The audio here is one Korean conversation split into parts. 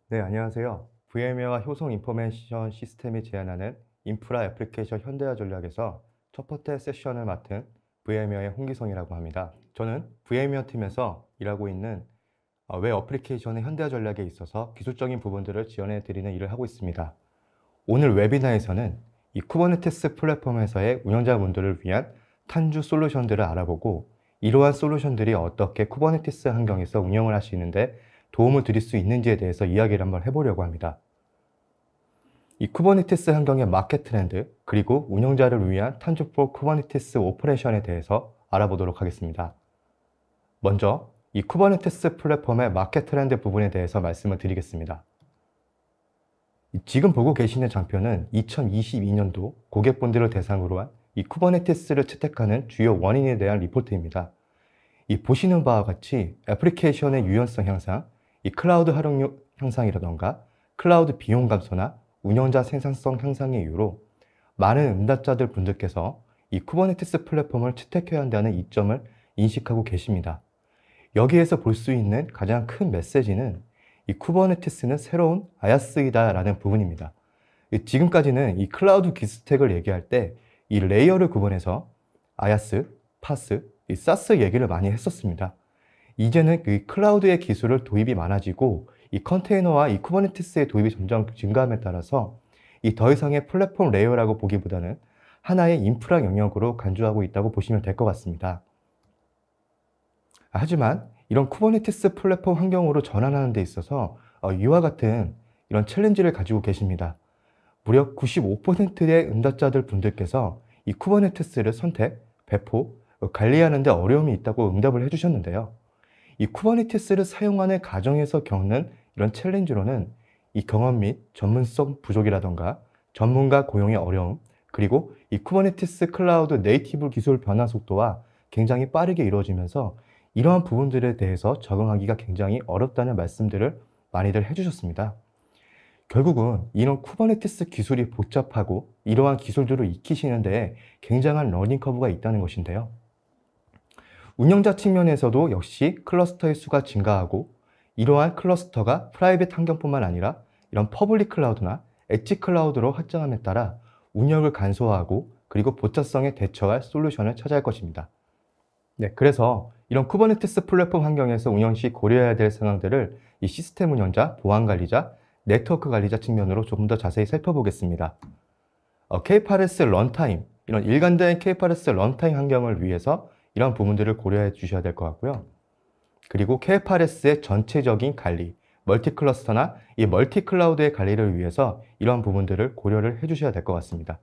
네, 안녕하세요. VM웨어와 효성 인포메이션 시스템이 제안하는 인프라 애플리케이션 현대화 전략에서 첫 번째 세션을 맡은 VM웨어의 홍기성이라고 합니다. 저는 VM웨어 팀에서 일하고 있는 웹 애플리케이션의 현대화 전략에 있어서 기술적인 부분들을 지원해 드리는 일을 하고 있습니다. 오늘 웨비나에서는 이 쿠버네티스 플랫폼에서의 운영자분들을 위한 탄주 솔루션들을 알아보고 이러한 솔루션들이 어떻게 쿠버네티스 환경에서 운영을 할 수 있는데 도움을 드릴 수 있는지에 대해서 이야기를 한번 해보려고 합니다. 이 쿠버네티스 환경의 마켓 트렌드 그리고 운영자를 위한 탄주 포 쿠버네티스 오퍼레이션에 대해서 알아보도록 하겠습니다. 먼저 이 쿠버네티스 플랫폼의 마켓 트렌드 부분에 대해서 말씀을 드리겠습니다. 지금 보고 계시는 장표는 2022년도 고객분들을 대상으로 한 이 쿠버네티스를 채택하는 주요 원인에 대한 리포트입니다. 이 보시는 바와 같이 애플리케이션의 유연성 향상, 이 클라우드 활용률 향상이라던가 클라우드 비용 감소나 운영자 생산성 향상의 이유로 많은 응답자들 분들께서 이 쿠버네티스 플랫폼을 채택해야 한다는 이점을 인식하고 계십니다. 여기에서 볼 수 있는 가장 큰 메시지는 이 쿠버네티스는 새로운 아야스이다 라는 부분입니다. 지금까지는 이 클라우드 기술스택을 얘기할 때 이 레이어를 구분해서 아야스, 파스, 이 사스 얘기를 많이 했었습니다. 이제는 그 클라우드의 기술을 도입이 많아지고 이 컨테이너와 이 쿠버네티스의 도입이 점점 증가함에 따라서 이 더 이상의 플랫폼 레이어라고 보기보다는 하나의 인프라 영역으로 간주하고 있다고 보시면 될 것 같습니다. 하지만 이런 쿠버네티스 플랫폼 환경으로 전환하는 데 있어서 이와 같은 이런 챌린지를 가지고 계십니다. 무려 95%의 응답자들 분들께서 이 쿠버네티스를 선택, 배포, 관리하는 데 어려움이 있다고 응답을 해주셨는데요. 이 쿠버네티스를 사용하는 가정에서 겪는 이런 챌린지로는 이 경험 및 전문성 부족이라던가 전문가 고용의 어려움, 그리고 이 쿠버네티스 클라우드 네이티브 기술 변화 속도와 굉장히 빠르게 이루어지면서 이러한 부분들에 대해서 적응하기가 굉장히 어렵다는 말씀들을 많이들 해주셨습니다. 결국은 이런 쿠버네티스 기술이 복잡하고 이러한 기술들을 익히시는 데 굉장한 러닝 커브가 있다는 것인데요. 운영자 측면에서도 역시 클러스터의 수가 증가하고 이러한 클러스터가 프라이빗 환경뿐만 아니라 이런 퍼블릭 클라우드나 엣지 클라우드로 확장함에 따라 운영을 간소화하고 그리고 보차성에 대처할 솔루션을 찾아야 할 것입니다. 네, 그래서 이런 쿠버네티스 플랫폼 환경에서 운영 시 고려해야 될 상황들을 이 시스템 운영자, 보안 관리자, 네트워크 관리자 측면으로 조금 더 자세히 살펴보겠습니다. K8s 런타임, 이런 일관된 K8s 런타임 환경을 위해서 이런 부분들을 고려해 주셔야 될 것 같고요. 그리고 K8s의 전체적인 관리, 멀티 클러스터나 이 멀티 클라우드의 관리를 위해서 이런 부분들을 고려를 해 주셔야 될 것 같습니다.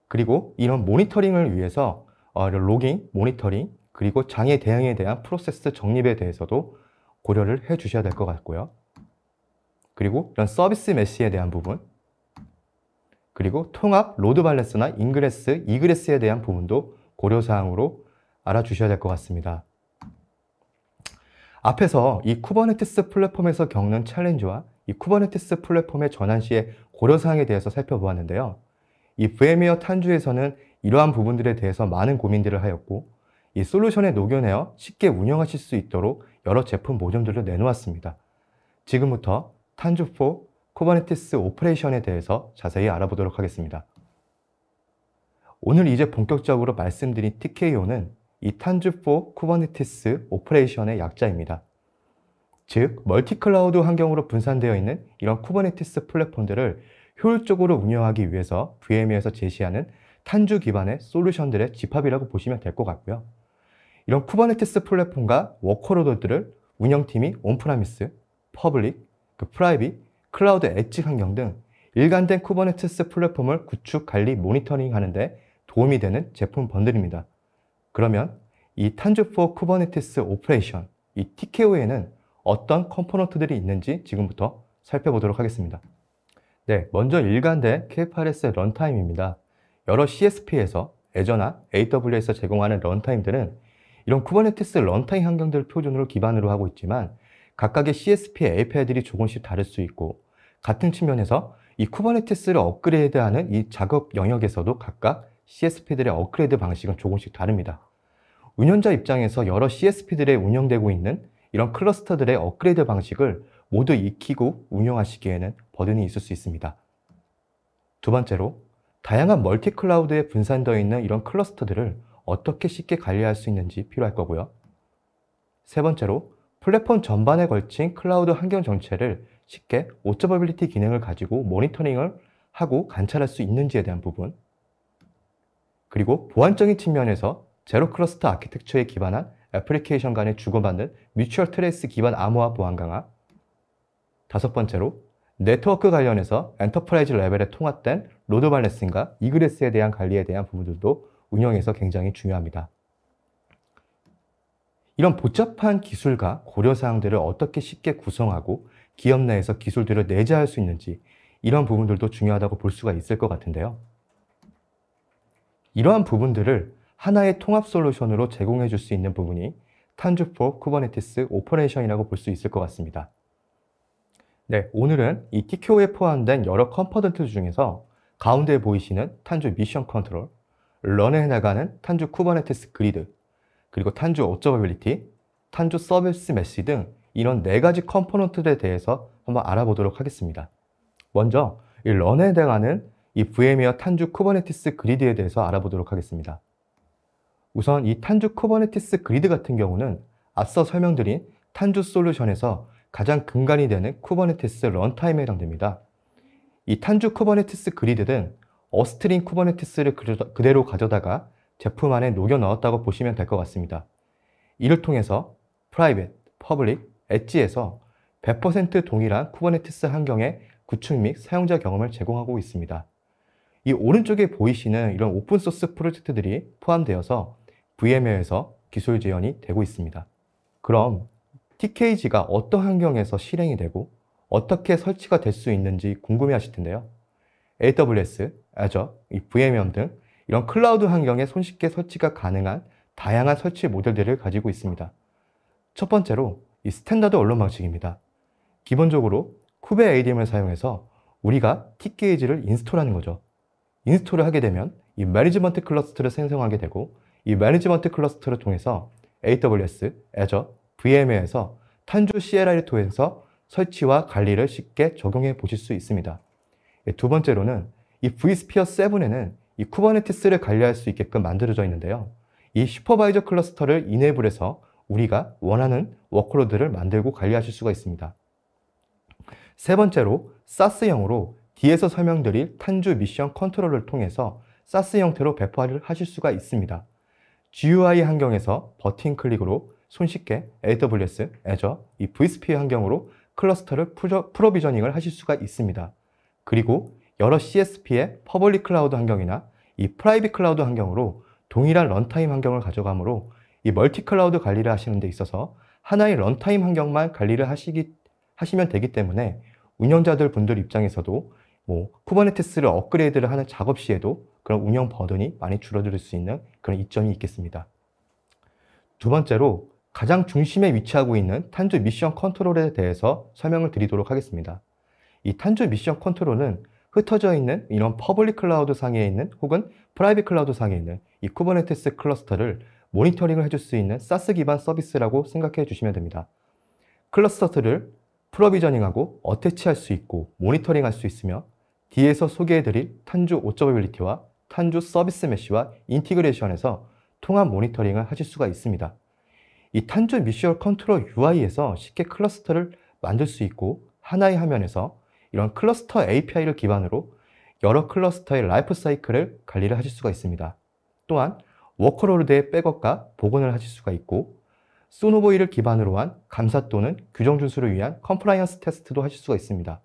그리고 이런 모니터링을 위해서 로깅, 모니터링, 그리고 장애 대응에 대한 프로세스 정립에 대해서도 고려를 해 주셔야 될 것 같고요. 그리고 이런 서비스 메시에 대한 부분, 그리고 통합, 로드 밸런스나 인그레스, 이그레스에 대한 부분도 고려사항으로 알아주셔야 될 것 같습니다. 앞에서 이 쿠버네티스 플랫폼에서 겪는 챌린지와 이 쿠버네티스 플랫폼의 전환 시의 고려사항에 대해서 살펴보았는데요. 이 VM웨어 탄주에서는 이러한 부분들에 대해서 많은 고민들을 하였고 이 솔루션에 녹여내어 쉽게 운영하실 수 있도록 여러 제품 모듈들을 내놓았습니다. 지금부터 탄주4 쿠버네티스 오퍼레이션에 대해서 자세히 알아보도록 하겠습니다. 오늘 이제 본격적으로 말씀드린 TKO는 이 탄주4 쿠버네티스 오퍼레이션의 약자입니다. 즉, 멀티클라우드 환경으로 분산되어 있는 이런 쿠버네티스 플랫폼들을 효율적으로 운영하기 위해서 VM웨어에서 제시하는 탄주 기반의 솔루션들의 집합이라고 보시면 될 것 같고요. 이런 쿠버네티스 플랫폼과 워커로드들을 운영팀이 온프라미스, 퍼블릭, 프라이빗, 클라우드 엣지 환경 등 일관된 쿠버네티스 플랫폼을 구축, 관리, 모니터링 하는데 도움이 되는 제품 번들입니다. 그러면 이 탄주4 쿠버네티스 오퍼레이션, 이 TKO에는 어떤 컴포넌트들이 있는지 지금부터 살펴보도록 하겠습니다. 네, 먼저 일관된 K8s 런타임입니다. 여러 CSP에서 애저나 AWS에서 제공하는 런타임들은 이런 쿠버네티스 런타임 환경들을 표준으로 기반으로 하고 있지만 각각의 CSP의 API들이 조금씩 다를 수 있고 같은 측면에서 이 쿠버네티스를 업그레이드하는 이 작업 영역에서도 각각 CSP들의 업그레이드 방식은 조금씩 다릅니다. 운영자 입장에서 여러 CSP들에 운영되고 있는 이런 클러스터들의 업그레이드 방식을 모두 익히고 운영하시기에는 버든이 있을 수 있습니다. 두 번째로, 다양한 멀티 클라우드에 분산되어 있는 이런 클러스터들을 어떻게 쉽게 관리할 수 있는지 필요할 거고요. 세 번째로, 플랫폼 전반에 걸친 클라우드 환경 전체를 쉽게 오처버빌리티 기능을 가지고 모니터링을 하고 관찰할 수 있는지에 대한 부분. 그리고 보안적인 측면에서 제로 클러스터 아키텍처에 기반한 애플리케이션 간의 주고받는 뮤추얼 트레이스 기반 암호화 보안 강화. 다섯 번째로, 네트워크 관련해서 엔터프라이즈 레벨에 통합된 로드 밸런싱과 이그레스에 대한 관리에 대한 부분들도 운영에서 굉장히 중요합니다. 이런 복잡한 기술과 고려사항들을 어떻게 쉽게 구성하고 기업 내에서 기술들을 내재할 수 있는지, 이런 부분들도 중요하다고 볼 수가 있을 것 같은데요. 이러한 부분들을 하나의 통합 솔루션으로 제공해 줄 수 있는 부분이 탄주 for Kubernetes 오퍼레이션이라고 볼 수 있을 것 같습니다. 네, 오늘은 이 TKO에 포함된 여러 컴포넌트 중에서 가운데 보이시는 탄주 미션 컨트롤, 런해 나가는 탄주 쿠버네티스 그리드, 그리고 탄주 오처버빌리티, 탄주 서비스 메시 등 이런 4가지 컴포넌트에 대해서 한번 알아보도록 하겠습니다. 먼저 이 런에 해당하는 이 VM웨어 탄주 쿠버네티스 그리드에 대해서 알아보도록 하겠습니다. 우선 이 탄주 쿠버네티스 그리드 같은 경우는 앞서 설명드린 탄주 솔루션에서 가장 근간이 되는 쿠버네티스 런타임에 해당됩니다. 이 탄주 쿠버네티스 그리드는 어스트링 쿠버네티스를 그대로 가져다가 제품 안에 녹여 넣었다고 보시면 될 것 같습니다. 이를 통해서 프라이빗, 퍼블릭, 엣지에서 100% 동일한 쿠버네티스 환경의 구축 및 사용자 경험을 제공하고 있습니다. 이 오른쪽에 보이시는 이런 오픈소스 프로젝트들이 포함되어서 VM웨어에서 기술 지원이 되고 있습니다. 그럼 TKG가 어떤 환경에서 실행이 되고 어떻게 설치가 될 수 있는지 궁금해 하실 텐데요. AWS, Azure, VMware 등 이런 클라우드 환경에 손쉽게 설치가 가능한 다양한 설치 모델들을 가지고 있습니다. 첫 번째로 이 스탠다드 언론 방식입니다. 기본적으로 쿠베 ADM을 사용해서 우리가 TKG를 인스톨하는 거죠. 인스톨을 하게 되면 이 매니지먼트 클러스터를 생성하게 되고, 이 매니지먼트 클러스터를 통해서 AWS, Azure, VMware에서 탄주 CLI를 통해서 설치와 관리를 쉽게 적용해 보실 수 있습니다. 두 번째로는 이 vSphere 7에는 이 쿠버네티스를 관리할 수 있게끔 만들어져 있는데요. 이 슈퍼바이저 클러스터를 이네이블해서 우리가 원하는 워크로드를 만들고 관리하실 수가 있습니다. 세 번째로 SaaS형으로 뒤에서 설명드릴 탄주 미션 컨트롤을 통해서 SaaS 형태로 배포를 하실 수가 있습니다. GUI 환경에서 버튼 클릭으로 손쉽게 AWS, Azure, 이 vSphere 환경으로 클러스터를 프로비저닝을 하실 수가 있습니다. 그리고 여러 CSP의 퍼블릭 클라우드 환경이나 이 프라이빗 클라우드 환경으로 동일한 런타임 환경을 가져가므로 이 멀티 클라우드 관리를 하시는 데 있어서 하나의 런타임 환경만 관리를 하시면 되기 때문에 운영자들 분들 입장에서도 쿠버네티스를 업그레이드를 하는 작업 시에도 그런 운영 버든이 많이 줄어들 수 있는 그런 이점이 있겠습니다. 두 번째로 가장 중심에 위치하고 있는 탄주 미션 컨트롤에 대해서 설명을 드리도록 하겠습니다. 이 탄주 미션 컨트롤은 흩어져 있는 이런 퍼블릭 클라우드 상에 있는 혹은 프라이빗 클라우드 상에 있는 이 쿠버네티스 클러스터를 모니터링을 해줄 수 있는 SaaS 기반 서비스라고 생각해 주시면 됩니다. 클러스터들을 프로비저닝하고 어태치할 수 있고 모니터링할 수 있으며, 뒤에서 소개해드릴 탄주 오처버빌리티와 탄주 서비스 메시와 인티그레이션에서 통합 모니터링을 하실 수가 있습니다. 이 탄주 미션 컨트롤 UI에서 쉽게 클러스터를 만들 수 있고, 하나의 화면에서 이런 클러스터 API를 기반으로 여러 클러스터의 라이프 사이클을 관리를 하실 수가 있습니다. 또한 워커로드의 백업과 복원을 하실 수가 있고, 소노보이를 기반으로 한 감사 또는 규정 준수를 위한 컴플라이언스 테스트도 하실 수가 있습니다.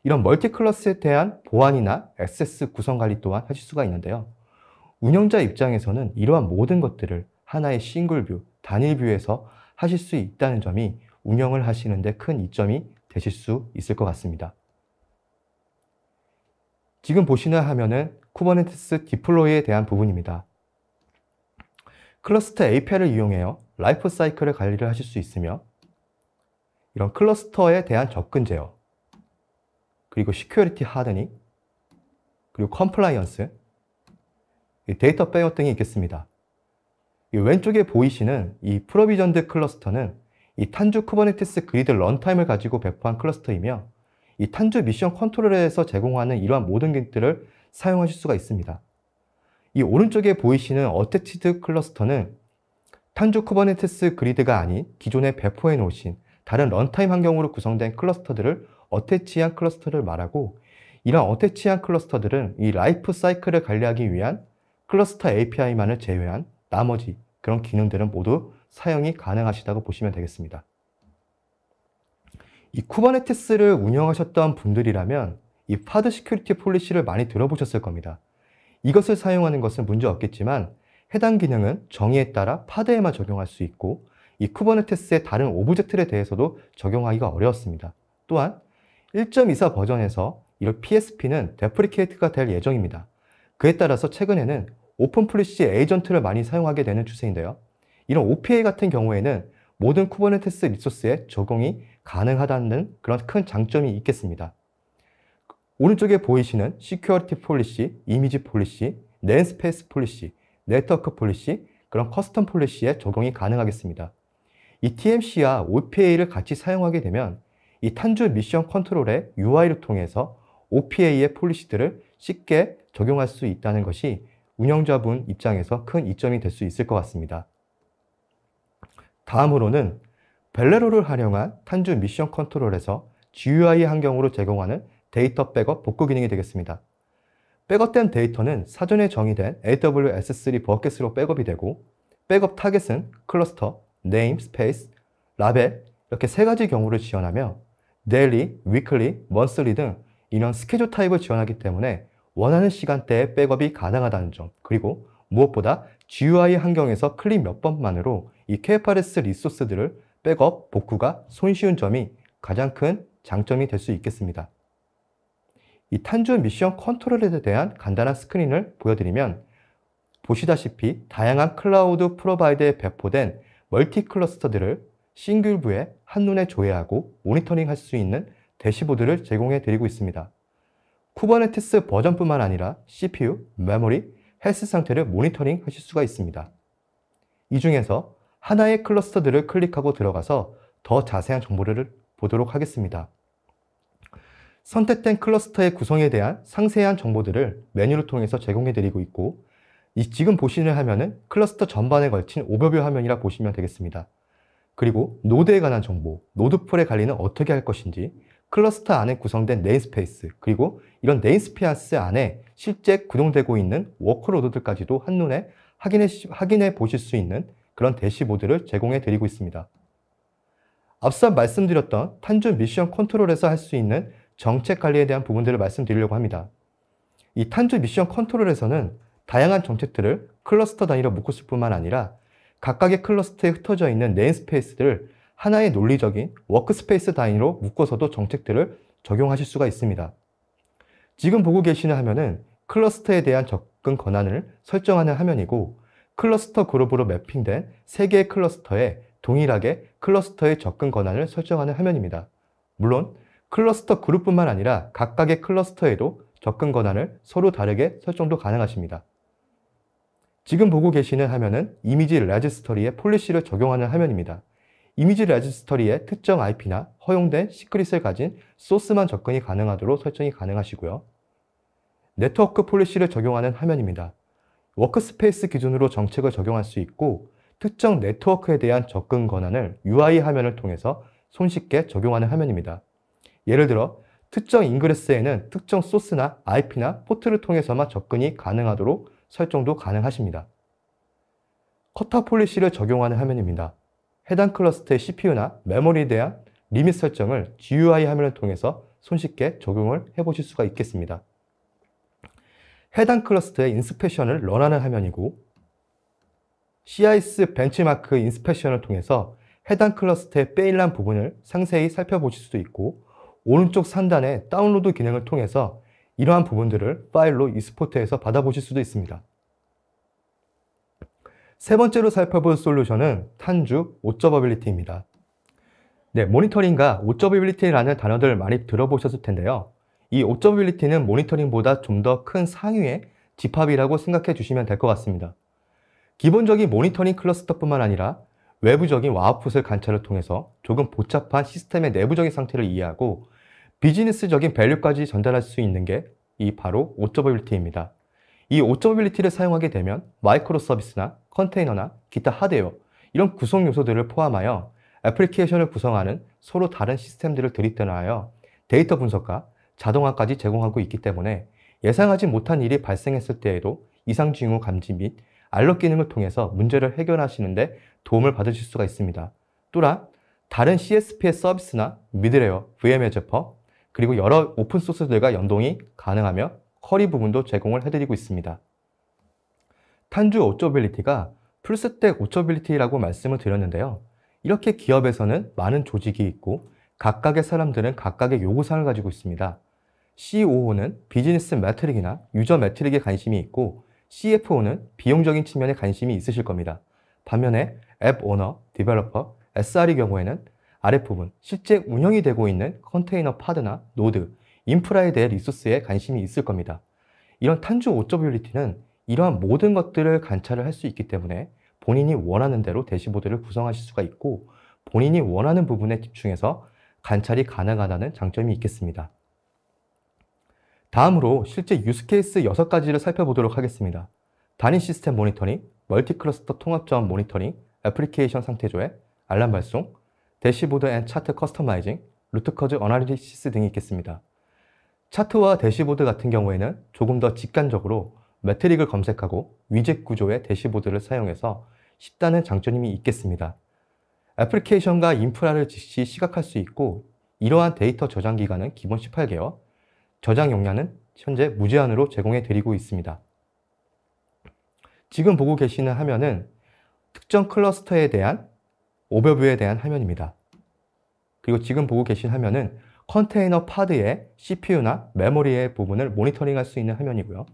이런 멀티 클러스에 대한 보안이나 액세스 구성 관리 또한 하실 수가 있는데요. 운영자 입장에서는 이러한 모든 것들을 하나의 싱글 뷰, 단일 뷰에서 하실 수 있다는 점이 운영을 하시는 데 큰 이점이 되실 수 있을 것 같습니다. 지금 보시는 화면은 쿠버네티스 디플로이에 대한 부분입니다. 클러스터 API를 이용해서 라이프 사이클을 관리를 하실 수 있으며, 이런 클러스터에 대한 접근 제어, 그리고 시큐리티 하드닝, 그리고 컴플라이언스, 데이터 백업 등이 있겠습니다. 이 왼쪽에 보이시는 이 프로비전드 클러스터는 이 탄주 쿠버네티스 그리드 런타임을 가지고 배포한 클러스터이며 이 탄주 미션 컨트롤러에서 제공하는 이러한 모든 기능들을 사용하실 수가 있습니다. 이 오른쪽에 보이시는 어태치드 클러스터는 탄주 쿠버네티스 그리드가 아닌 기존에 배포해 놓으신 다른 런타임 환경으로 구성된 클러스터들을 어태치한 클러스터를 말하고, 이런 어태치한 클러스터들은 이 라이프 사이클을 관리하기 위한 클러스터 API만을 제외한 나머지 그런 기능들은 모두 사용이 가능하시다고 보시면 되겠습니다. 이 쿠버네티스를 운영하셨던 분들이라면 이 파드 시큐리티 폴리시를 많이 들어보셨을 겁니다. 이것을 사용하는 것은 문제 없겠지만 해당 기능은 정의에 따라 파드에만 적용할 수 있고 이 쿠버네티스의 다른 오브젝트에 대해서도 적용하기가 어려웠습니다. 또한 1.24 버전에서 이런 PSP는 데프리케이트가 될 예정입니다. 그에 따라서 최근에는 오픈 플래시 에이전트를 많이 사용하게 되는 추세인데요. 이런 OPA 같은 경우에는 모든 쿠버네티스 리소스에 적용이 가능하다는 그런 큰 장점이 있겠습니다. 오른쪽에 보이시는 시큐리티 폴리시, 이미지 폴리시, 네임스페이스 폴리시, 네트워크 폴리시, 그런 커스텀 폴리시에 적용이 가능하겠습니다. 이 TMC와 OPA를 같이 사용하게 되면 이 탄주 미션 컨트롤의 UI를 통해서 OPA의 폴리시들을 쉽게 적용할 수 있다는 것이 운영자분 입장에서 큰 이점이 될 수 있을 것 같습니다. 다음으로는 벨레로를 활용한 탄주 미션 컨트롤에서 GUI 환경으로 제공하는 데이터 백업 복구 기능이 되겠습니다. 백업된 데이터는 사전에 정의된 AWS3 버켓으로 백업이 되고, 백업 타겟은 클러스터, 네임, 스페이스, 라벨 이렇게 세 가지 경우를 지원하며 데일리, 위클리, 먼슬리 등 이런 스케줄 타입을 지원하기 때문에 원하는 시간대에 백업이 가능하다는 점, 그리고 무엇보다 GUI 환경에서 클릭 몇 번만으로 이 KFRS 리소스들을 백업, 복구가 손쉬운 점이 가장 큰 장점이 될 수 있겠습니다. 이 탄주 미션 컨트롤에 대한 간단한 스크린을 보여드리면 보시다시피 다양한 클라우드 프로바이더에 배포된 멀티 클러스터들을 싱글뷰에 한눈에 조회하고 모니터링 할 수 있는 대시보드를 제공해 드리고 있습니다. 쿠버네티스 버전뿐만 아니라 CPU, 메모리, 헬스 상태를 모니터링 하실 수가 있습니다. 이 중에서 하나의 클러스터들을 클릭하고 들어가서 더 자세한 정보를 보도록 하겠습니다. 선택된 클러스터의 구성에 대한 상세한 정보들을 메뉴를 통해서 제공해 드리고 있고, 지금 보시는 화면은 클러스터 전반에 걸친 오버뷰 화면이라 보시면 되겠습니다. 그리고 노드에 관한 정보, 노드풀의 관리는 어떻게 할 것인지, 클러스터 안에 구성된 네임스페이스, 그리고 이런 네임스페이스 안에 실제 구동되고 있는 워크로드들까지도 한눈에 확인해 보실 수 있는 그런 대시보드를 제공해 드리고 있습니다. 앞서 말씀드렸던 탄주 미션 컨트롤에서 할 수 있는 정책 관리에 대한 부분들을 말씀드리려고 합니다. 이 탄주 미션 컨트롤에서는 다양한 정책들을 클러스터 단위로 묶었을 뿐만 아니라 각각의 클러스터에 흩어져 있는 네임스페이스들을 하나의 논리적인 워크스페이스 단위로 묶어서도 정책들을 적용하실 수가 있습니다. 지금 보고 계시는 화면은 클러스터에 대한 접근 권한을 설정하는 화면이고, 클러스터 그룹으로 매핑된 3개의 클러스터에 동일하게 클러스터의 접근 권한을 설정하는 화면입니다. 물론 클러스터 그룹뿐만 아니라 각각의 클러스터에도 접근 권한을 서로 다르게 설정도 가능하십니다. 지금 보고 계시는 화면은 이미지 레지스터리의 폴리시를 적용하는 화면입니다. 이미지 레지스터리의 특정 IP나 허용된 시크릿을 가진 소스만 접근이 가능하도록 설정이 가능하시고요. 네트워크 폴리시를 적용하는 화면입니다. 워크스페이스 기준으로 정책을 적용할 수 있고, 특정 네트워크에 대한 접근 권한을 UI 화면을 통해서 손쉽게 적용하는 화면입니다. 예를 들어 특정 인그레스에는 특정 소스나 IP나 포트를 통해서만 접근이 가능하도록 설정도 가능하십니다. 커터 폴리시를 적용하는 화면입니다. 해당 클러스터의 CPU나 메모리에 대한 리밋 설정을 GUI 화면을 통해서 손쉽게 적용을 해보실 수가 있겠습니다. 해당 클러스터의 인스펙션을 런하는 화면이고, CIS 벤치마크 인스펙션을 통해서 해당 클러스터의 페일한 부분을 상세히 살펴보실 수도 있고, 오른쪽 상단의 다운로드 기능을 통해서 이러한 부분들을 파일로 익스포트해서 받아보실 수도 있습니다. 세 번째로 살펴볼 솔루션은 탄주 오저버빌리티입니다. 네, 모니터링과 오저버빌리티라는 단어들 많이 들어보셨을 텐데요. 이 오저버빌리티는 모니터링보다 좀 더 큰 상위의 집합이라고 생각해 주시면 될 것 같습니다. 기본적인 모니터링 클러스터뿐만 아니라 외부적인 와웃풋을 관찰을 통해서 조금 복잡한 시스템의 내부적인 상태를 이해하고 비즈니스적인 밸류까지 전달할 수 있는 게 이 바로 오저버빌리티입니다. 이 오저버빌리티를 사용하게 되면 마이크로 서비스나 컨테이너나 기타 하드웨어 이런 구성 요소들을 포함하여 애플리케이션을 구성하는 서로 다른 시스템들을 들이대하여 데이터 분석과 자동화까지 제공하고 있기 때문에 예상하지 못한 일이 발생했을 때에도 이상 징후 감지 및 알럿 기능을 통해서 문제를 해결하시는 데 도움을 받으실 수가 있습니다. 또한 다른 CSP의 서비스나 미드레어, VMware 제퍼, 그리고 여러 오픈소스들과 연동이 가능하며 커리 부분도 제공을 해드리고 있습니다. 탄주 오저빌리티가 풀스택 오저빌리티라고 말씀을 드렸는데요. 이렇게 기업에서는 많은 조직이 있고 각각의 사람들은 각각의 요구사항을 가지고 있습니다. COO는 비즈니스 매트릭이나 유저 매트릭에 관심이 있고 CFO는 비용적인 측면에 관심이 있으실 겁니다. 반면에 앱 오너, 디벨로퍼, SR의 경우에는 아랫부분, 실제 운영이 되고 있는 컨테이너 파드나 노드, 인프라에 대해 리소스에 관심이 있을 겁니다. 이런 탄주 오저빌리티는 이러한 모든 것들을 관찰을 할 수 있기 때문에 본인이 원하는 대로 대시보드를 구성하실 수가 있고 본인이 원하는 부분에 집중해서 관찰이 가능하다는 장점이 있겠습니다. 다음으로 실제 유스케이스 6가지를 살펴보도록 하겠습니다. 단위 시스템 모니터링, 멀티 클러스터 통합 자원 모니터링, 애플리케이션 상태 조회, 알람 발송, 대시보드 앤 차트 커스터마이징, 루트 커즈 어나리시스 등이 있겠습니다. 차트와 대시보드 같은 경우에는 조금 더 직관적으로 매트릭을 검색하고 위젯 구조의 대시보드를 사용해서 쉽다는 장점이 있겠습니다. 애플리케이션과 인프라를 즉시 시각할 수 있고 이러한 데이터 저장 기간은 기본 18개월, 저장 용량은 현재 무제한으로 제공해 드리고 있습니다. 지금 보고 계시는 화면은 특정 클러스터에 대한 오버뷰에 대한 화면입니다. 그리고 지금 보고 계신 화면은 컨테이너 파드의 CPU나 메모리의 부분을 모니터링할 수 있는 화면이고요.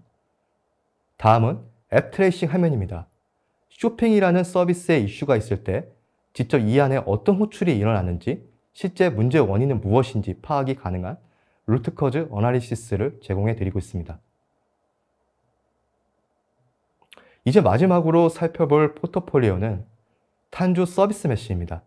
다음은 앱 트레이싱 화면입니다. 쇼핑이라는 서비스에 이슈가 있을 때 직접 이 안에 어떤 호출이 일어나는지 실제 문제의 원인은 무엇인지 파악이 가능한 루트 커즈 어나리시스를 제공해 드리고 있습니다. 이제 마지막으로 살펴볼 포트폴리오는 탄주 서비스 메쉬입니다.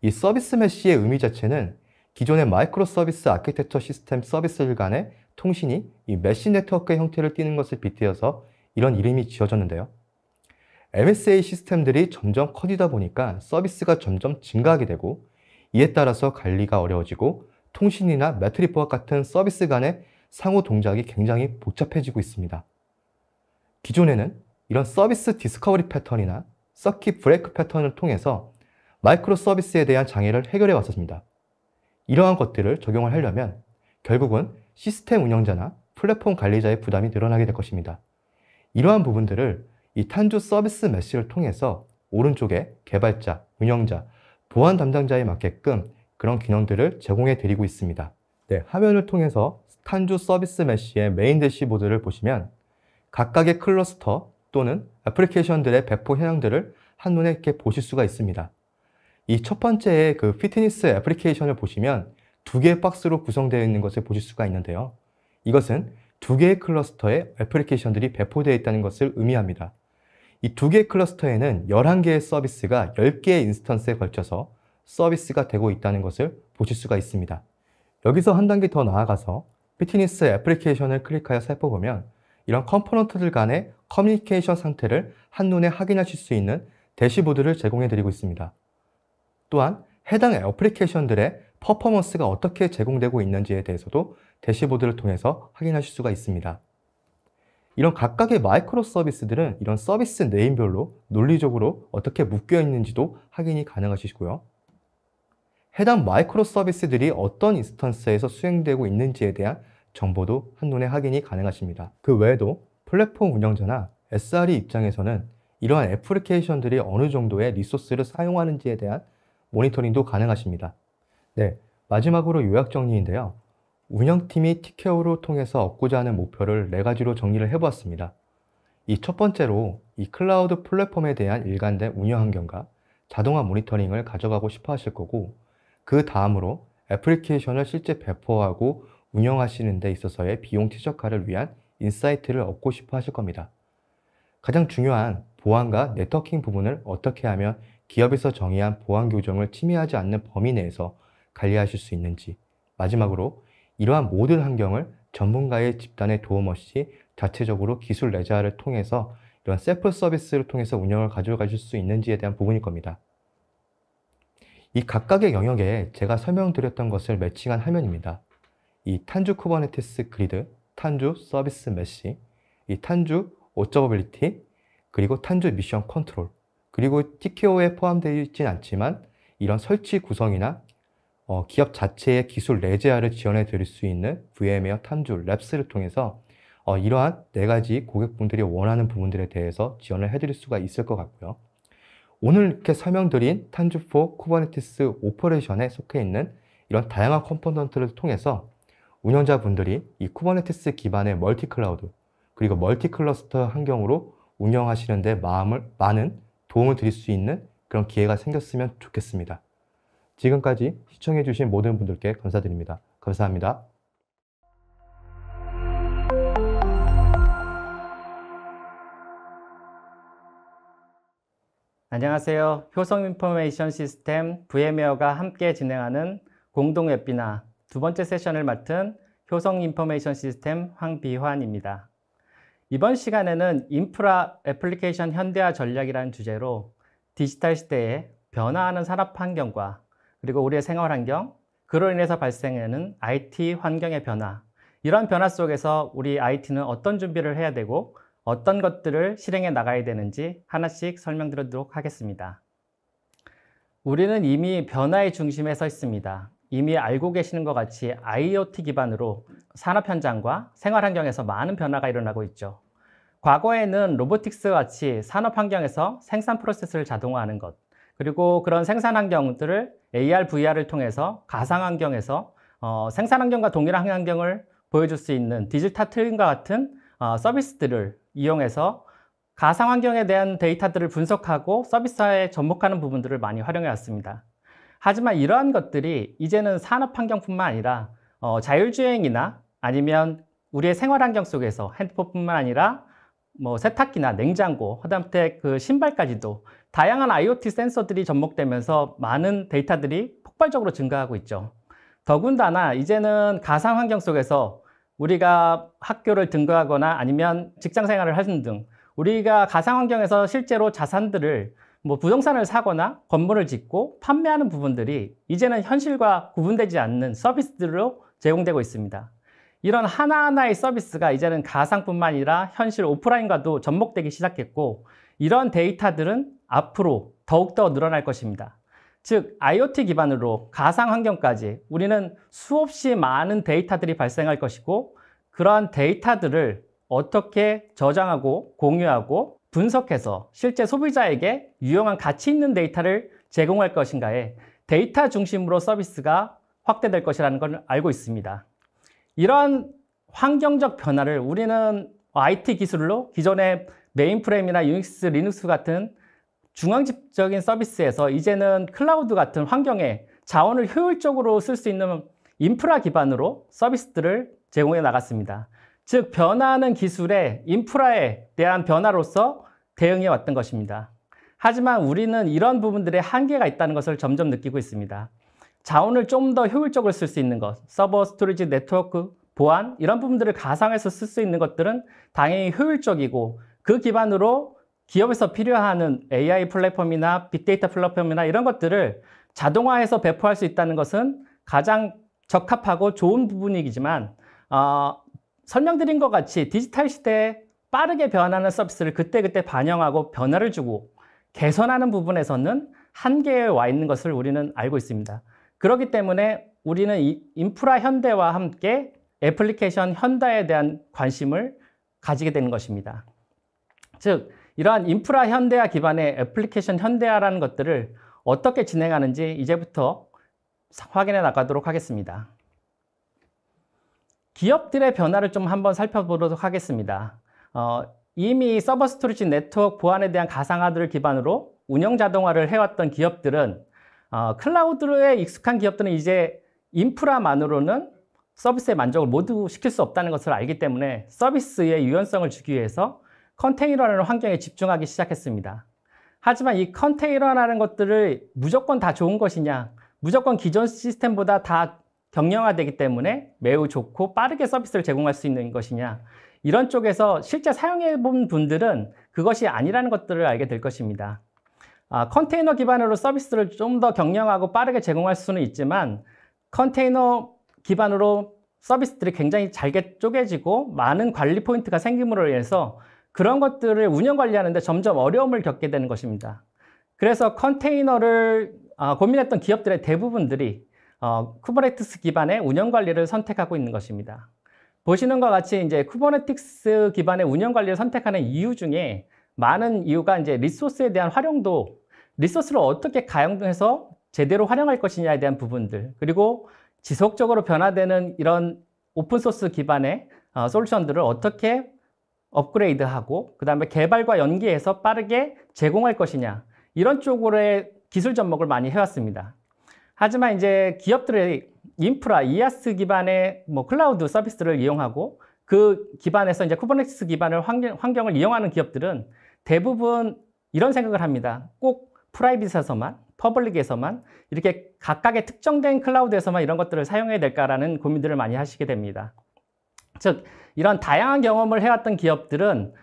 이 서비스 메쉬의 의미 자체는 기존의 마이크로 서비스 아키텍처 시스템 서비스들 간의 통신이 이 메쉬 네트워크의 형태를 띠는 것을 빗대어서 이런 이름이 지어졌는데요. MSA 시스템들이 점점 커지다 보니까 서비스가 점점 증가하게 되고 이에 따라서 관리가 어려워지고 통신이나 매트릭 보안 같은 서비스 간의 상호 동작이 굉장히 복잡해지고 있습니다. 기존에는 이런 서비스 디스커버리 패턴이나 서킷 브레이크 패턴을 통해서 마이크로 서비스에 대한 장애를 해결해 왔습니다. 이러한 것들을 적용을 하려면 결국은 시스템 운영자나 플랫폼 관리자의 부담이 늘어나게 될 것입니다. 이러한 부분들을 이 탄주 서비스 메쉬를 통해서 오른쪽에 개발자, 운영자, 보안 담당자에 맞게끔 그런 기능들을 제공해 드리고 있습니다. 네, 화면을 통해서 탄주 서비스 메쉬의 메인 대시보드를 보시면 각각의 클러스터 또는 애플리케이션들의 배포 현황들을 한눈에 이렇게 보실 수가 있습니다. 이 첫 번째의 그 피트니스 애플리케이션을 보시면 두 개의 박스로 구성되어 있는 것을 보실 수가 있는데요. 이것은 두 개의 클러스터에 애플리케이션들이 배포되어 있다는 것을 의미합니다. 이 두 개의 클러스터에는 11개의 서비스가 10개의 인스턴스에 걸쳐서 서비스가 되고 있다는 것을 보실 수가 있습니다. 여기서 한 단계 더 나아가서 피트니스 애플리케이션을 클릭하여 살펴보면 이런 컴포넌트들 간의 커뮤니케이션 상태를 한눈에 확인하실 수 있는 대시보드를 제공해 드리고 있습니다. 또한 해당 애플리케이션들의 퍼포먼스가 어떻게 제공되고 있는지에 대해서도 대시보드를 통해서 확인하실 수가 있습니다. 이런 각각의 마이크로 서비스들은 이런 서비스 네임별로 논리적으로 어떻게 묶여 있는지도 확인이 가능하시고요. 해당 마이크로 서비스들이 어떤 인스턴스에서 수행되고 있는지에 대한 정보도 한눈에 확인이 가능하십니다. 그 외에도 플랫폼 운영자나 SRE 입장에서는 이러한 애플리케이션들이 어느 정도의 리소스를 사용하는지에 대한 모니터링도 가능하십니다. 네, 마지막으로 요약 정리인데요. 운영팀이 TKO를 통해서 얻고자 하는 목표를 4가지로 정리를 해보았습니다. 이 첫 번째로 이 클라우드 플랫폼에 대한 일관된 운영 환경과 자동화 모니터링을 가져가고 싶어 하실 거고, 그 다음으로 애플리케이션을 실제 배포하고 운영하시는 데 있어서의 비용 최적화를 위한 인사이트를 얻고 싶어 하실 겁니다. 가장 중요한 보안과 네트워킹 부분을 어떻게 하면 기업에서 정의한 보안 규정을 침해하지 않는 범위 내에서 관리하실 수 있는지, 마지막으로 이러한 모든 환경을 전문가의 집단의 도움 없이 자체적으로 기술 레저를 통해서 이런 셀프 서비스를 통해서 운영을 가져가실 수 있는지에 대한 부분일 겁니다. 이 각각의 영역에 제가 설명드렸던 것을 매칭한 화면입니다. 이 탄주 쿠버네티스 그리드, 탄주 서비스 메시, 이 탄주 오저버빌리티, 그리고 탄주 미션 컨트롤, 그리고 TKO에 포함되어 있진 않지만 이런 설치 구성이나 기업 자체의 기술 레제아를 지원해 드릴 수 있는 VM웨어 탄주 랩스를 통해서 이러한 4가지 고객분들이 원하는 부분들에 대해서 지원을 해드릴 수가 있을 것 같고요. 오늘 이렇게 설명드린 탄주4 쿠버네티스 오퍼레이션에 속해 있는 이런 다양한 컴포넌트를 통해서 운영자분들이 이 쿠버네티스 기반의 멀티 클라우드 그리고 멀티 클러스터 환경으로 운영하시는 데 많은 도움을 드릴 수 있는 그런 기회가 생겼으면 좋겠습니다. 지금까지 시청해주신 모든 분들께 감사드립니다. 감사합니다. 안녕하세요. 효성 인포메이션 시스템 VM웨어가 함께 진행하는 공동 웨비나 두 번째 세션을 맡은 효성 인포메이션 시스템 황비환입니다. 이번 시간에는 인프라 애플리케이션 현대화 전략이라는 주제로 디지털 시대에 변화하는 산업 환경과 그리고 우리의 생활 환경, 그로 인해서 발생하는 IT 환경의 변화, 이런 변화 속에서 우리 IT는 어떤 준비를 해야 되고 어떤 것들을 실행해 나가야 되는지 하나씩 설명드리도록 하겠습니다. 우리는 이미 변화의 중심에 서 있습니다. 이미 알고 계시는 것 같이 IoT 기반으로 산업 현장과 생활 환경에서 많은 변화가 일어나고 있죠. 과거에는 로보틱스 같이 산업 환경에서 생산 프로세스를 자동화하는 것, 그리고 그런 생산 환경들을 AR, VR을 통해서 가상 환경에서 생산 환경과 동일한 환경을 보여줄 수 있는 디지털 트윈과 같은 서비스들을 이용해서 가상 환경에 대한 데이터들을 분석하고 서비스화에 접목하는 부분들을 많이 활용해 왔습니다. 하지만 이러한 것들이 이제는 산업 환경뿐만 아니라 자율주행이나 아니면 우리의 생활 환경 속에서 핸드폰뿐만 아니라 세탁기나 냉장고, 하다못해 그 신발까지도 다양한 IoT 센서들이 접목되면서 많은 데이터들이 폭발적으로 증가하고 있죠. 더군다나 이제는 가상 환경 속에서 우리가 학교를 등교하거나 아니면 직장 생활을 하는 등 우리가 가상 환경에서 실제로 자산들을 부동산을 사거나 건물을 짓고 판매하는 부분들이 이제는 현실과 구분되지 않는 서비스들로 제공되고 있습니다. 이런 하나하나의 서비스가 이제는 가상뿐만 아니라 현실 오프라인과도 접목되기 시작했고, 이런 데이터들은 앞으로 더욱더 늘어날 것입니다. 즉, IoT 기반으로 가상 환경까지 우리는 수없이 많은 데이터들이 발생할 것이고, 그러한 데이터들을 어떻게 저장하고 공유하고 분석해서 실제 소비자에게 유용한 가치 있는 데이터를 제공할 것인가에 데이터 중심으로 서비스가 확대될 것이라는 걸 알고 있습니다. 이러한 환경적 변화를 우리는 IT 기술로 기존의 메인프레임이나 유닉스, 리눅스 같은 중앙집적인 서비스에서 이제는 클라우드 같은 환경에 자원을 효율적으로 쓸 수 있는 인프라 기반으로 서비스들을 제공해 나갔습니다. 즉, 변화하는 기술의 인프라에 대한 변화로서 대응해 왔던 것입니다. 하지만 우리는 이런 부분들의 한계가 있다는 것을 점점 느끼고 있습니다. 자원을 좀 더 효율적으로 쓸 수 있는 것, 서버, 스토리지, 네트워크, 보안, 이런 부분들을 가상에서 쓸 수 있는 것들은 당연히 효율적이고, 그 기반으로 기업에서 필요한 AI 플랫폼이나 빅데이터 플랫폼이나 이런 것들을 자동화해서 배포할 수 있다는 것은 가장 적합하고 좋은 부분이지만, 설명드린 것 같이 디지털 시대에 빠르게 변하는 서비스를 그때그때 반영하고 변화를 주고 개선하는 부분에서는 한계에 와 있는 것을 우리는 알고 있습니다. 그렇기 때문에 우리는 이 인프라 현대와 함께 애플리케이션 현대에 대한 관심을 가지게 되는 것입니다. 즉, 이러한 인프라 현대화 기반의 애플리케이션 현대화라는 것들을 어떻게 진행하는지 이제부터 확인해 나가도록 하겠습니다. 기업들의 변화를 좀 한번 살펴보도록 하겠습니다. 이미 서버 스토리지 네트워크 보안에 대한 가상화들을 기반으로 운영 자동화를 해왔던 기업들은 클라우드에 익숙한 기업들은 이제 인프라만으로는 서비스의 만족을 모두 시킬 수 없다는 것을 알기 때문에 서비스의 유연성을 주기 위해서 컨테이너라는 환경에 집중하기 시작했습니다. 하지만 이 컨테이너라는 것들을 무조건 다 좋은 것이냐, 무조건 기존 시스템보다 다 경량화되기 때문에 매우 좋고 빠르게 서비스를 제공할 수 있는 것이냐, 이런 쪽에서 실제 사용해 본 분들은 그것이 아니라는 것들을 알게 될 것입니다. 컨테이너 기반으로 서비스를 좀 더 경량하고 빠르게 제공할 수는 있지만 컨테이너 기반으로 서비스들이 굉장히 잘게 쪼개지고 많은 관리 포인트가 생김으로 인해서 그런 것들을 운영 관리하는데 점점 어려움을 겪게 되는 것입니다. 그래서 컨테이너를 고민했던 기업들의 대부분들이 쿠버네티스 기반의 운영 관리를 선택하고 있는 것입니다. 보시는 것과 같이 이제 쿠버네티스 기반의 운영 관리를 선택하는 이유 중에 많은 이유가 이제 리소스에 대한 활용도, 리소스를 어떻게 가용해서 제대로 활용할 것이냐에 대한 부분들, 그리고 지속적으로 변화되는 이런 오픈소스 기반의 솔루션들을 어떻게 업그레이드하고 그 다음에 개발과 연계해서 빠르게 제공할 것이냐, 이런 쪽으로의 기술 접목을 많이 해왔습니다. 하지만 이제 기업들의 인프라, 이아스 기반의 클라우드 서비스를 이용하고 그 기반에서 이제 쿠버네티스 기반의 환경을 이용하는 기업들은 대부분 이런 생각을 합니다. 꼭 프라이빗에서만, 퍼블릭에서만, 이렇게 각각의 특정된 클라우드에서만 이런 것들을 사용해야 될까라는 고민들을 많이 하시게 됩니다. 즉, 이런 다양한 경험을 해왔던 기업들은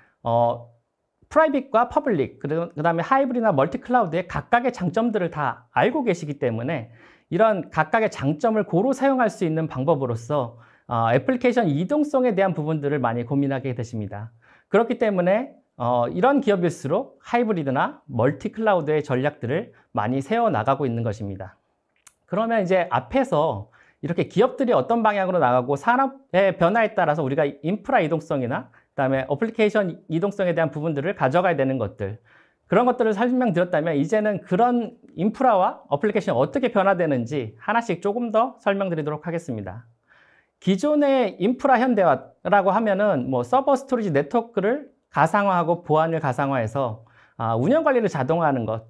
프라이빗과 퍼블릭, 그 다음에 하이브리드나 멀티 클라우드의 각각의 장점들을 다 알고 계시기 때문에 이런 각각의 장점을 고루 사용할 수 있는 방법으로서 애플리케이션 이동성에 대한 부분들을 많이 고민하게 되십니다. 그렇기 때문에 이런 기업일수록 하이브리드나 멀티 클라우드의 전략들을 많이 세워나가고 있는 것입니다. 그러면 이제 앞에서 이렇게 기업들이 어떤 방향으로 나가고 산업의 변화에 따라서 우리가 인프라 이동성이나 그다음에 어플리케이션 이동성에 대한 부분들을 가져가야 되는 것들, 그런 것들을 설명드렸다면 이제는 그런 인프라와 어플리케이션이 어떻게 변화되는지 하나씩 조금 더 설명드리도록 하겠습니다. 기존의 인프라 현대화라고 하면은 서버 스토리지 네트워크를 가상화하고 보안을 가상화해서 운영 관리를 자동화하는 것.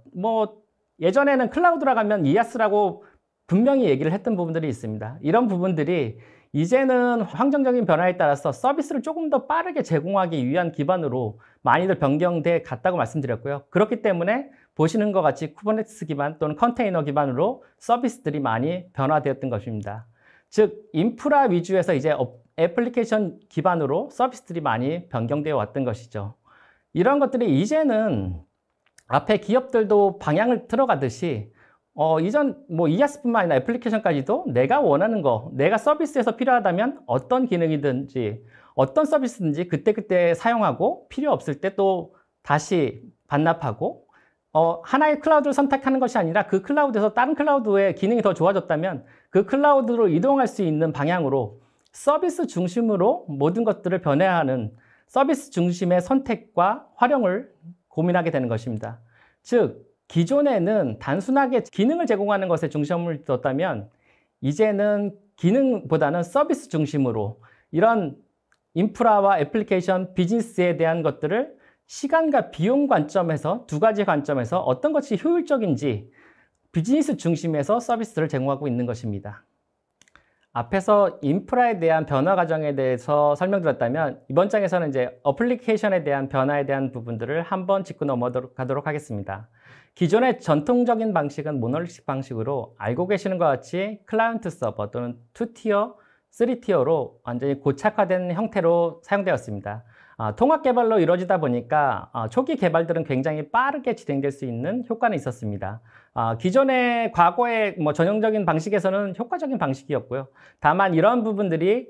예전에는 클라우드라고 하면 이아스라고 분명히 얘기를 했던 부분들이 있습니다. 이런 부분들이 이제는 환경적인 변화에 따라서 서비스를 조금 더 빠르게 제공하기 위한 기반으로 많이들 변경돼 갔다고 말씀드렸고요. 그렇기 때문에 보시는 것 같이 쿠버네티스 기반 또는 컨테이너 기반으로 서비스들이 많이 변화되었던 것입니다. 즉, 인프라 위주에서 이제 애플리케이션 기반으로 서비스들이 많이 변경되어 왔던 것이죠. 이런 것들이 이제는 앞에 기업들도 방향을 틀어가듯이 이전 이아스뿐만 아니라 애플리케이션까지도 내가 원하는 거, 내가 서비스에서 필요하다면 어떤 기능이든지 어떤 서비스든지 그때그때 사용하고 필요 없을 때 또 다시 반납하고 하나의 클라우드를 선택하는 것이 아니라 그 클라우드에서 다른 클라우드의 기능이 더 좋아졌다면 그 클라우드로 이동할 수 있는 방향으로 서비스 중심으로 모든 것들을 변화하는 서비스 중심의 선택과 활용을 고민하게 되는 것입니다. 즉, 기존에는 단순하게 기능을 제공하는 것에 중점을 뒀다면 이제는 기능보다는 서비스 중심으로 이런 인프라와 애플리케이션, 비즈니스에 대한 것들을 시간과 비용 관점에서 두 가지 관점에서 어떤 것이 효율적인지 비즈니스 중심에서 서비스를 제공하고 있는 것입니다. 앞에서 인프라에 대한 변화 과정에 대해서 설명드렸다면 이번 장에서는 이제 어플리케이션에 대한 변화에 대한 부분들을 한번 짚고 넘어가도록 하겠습니다. 기존의 전통적인 방식은 모노리틱 방식으로 알고 계시는 것 같이 클라이언트 서버 또는 2티어, 3티어로 완전히 고착화된 형태로 사용되었습니다. 통합 개발로 이루어지다 보니까 초기 개발들은 굉장히 빠르게 진행될 수 있는 효과는 있었습니다. 기존의 과거의 전형적인 방식에서는 효과적인 방식이었고요. 다만 이런 부분들이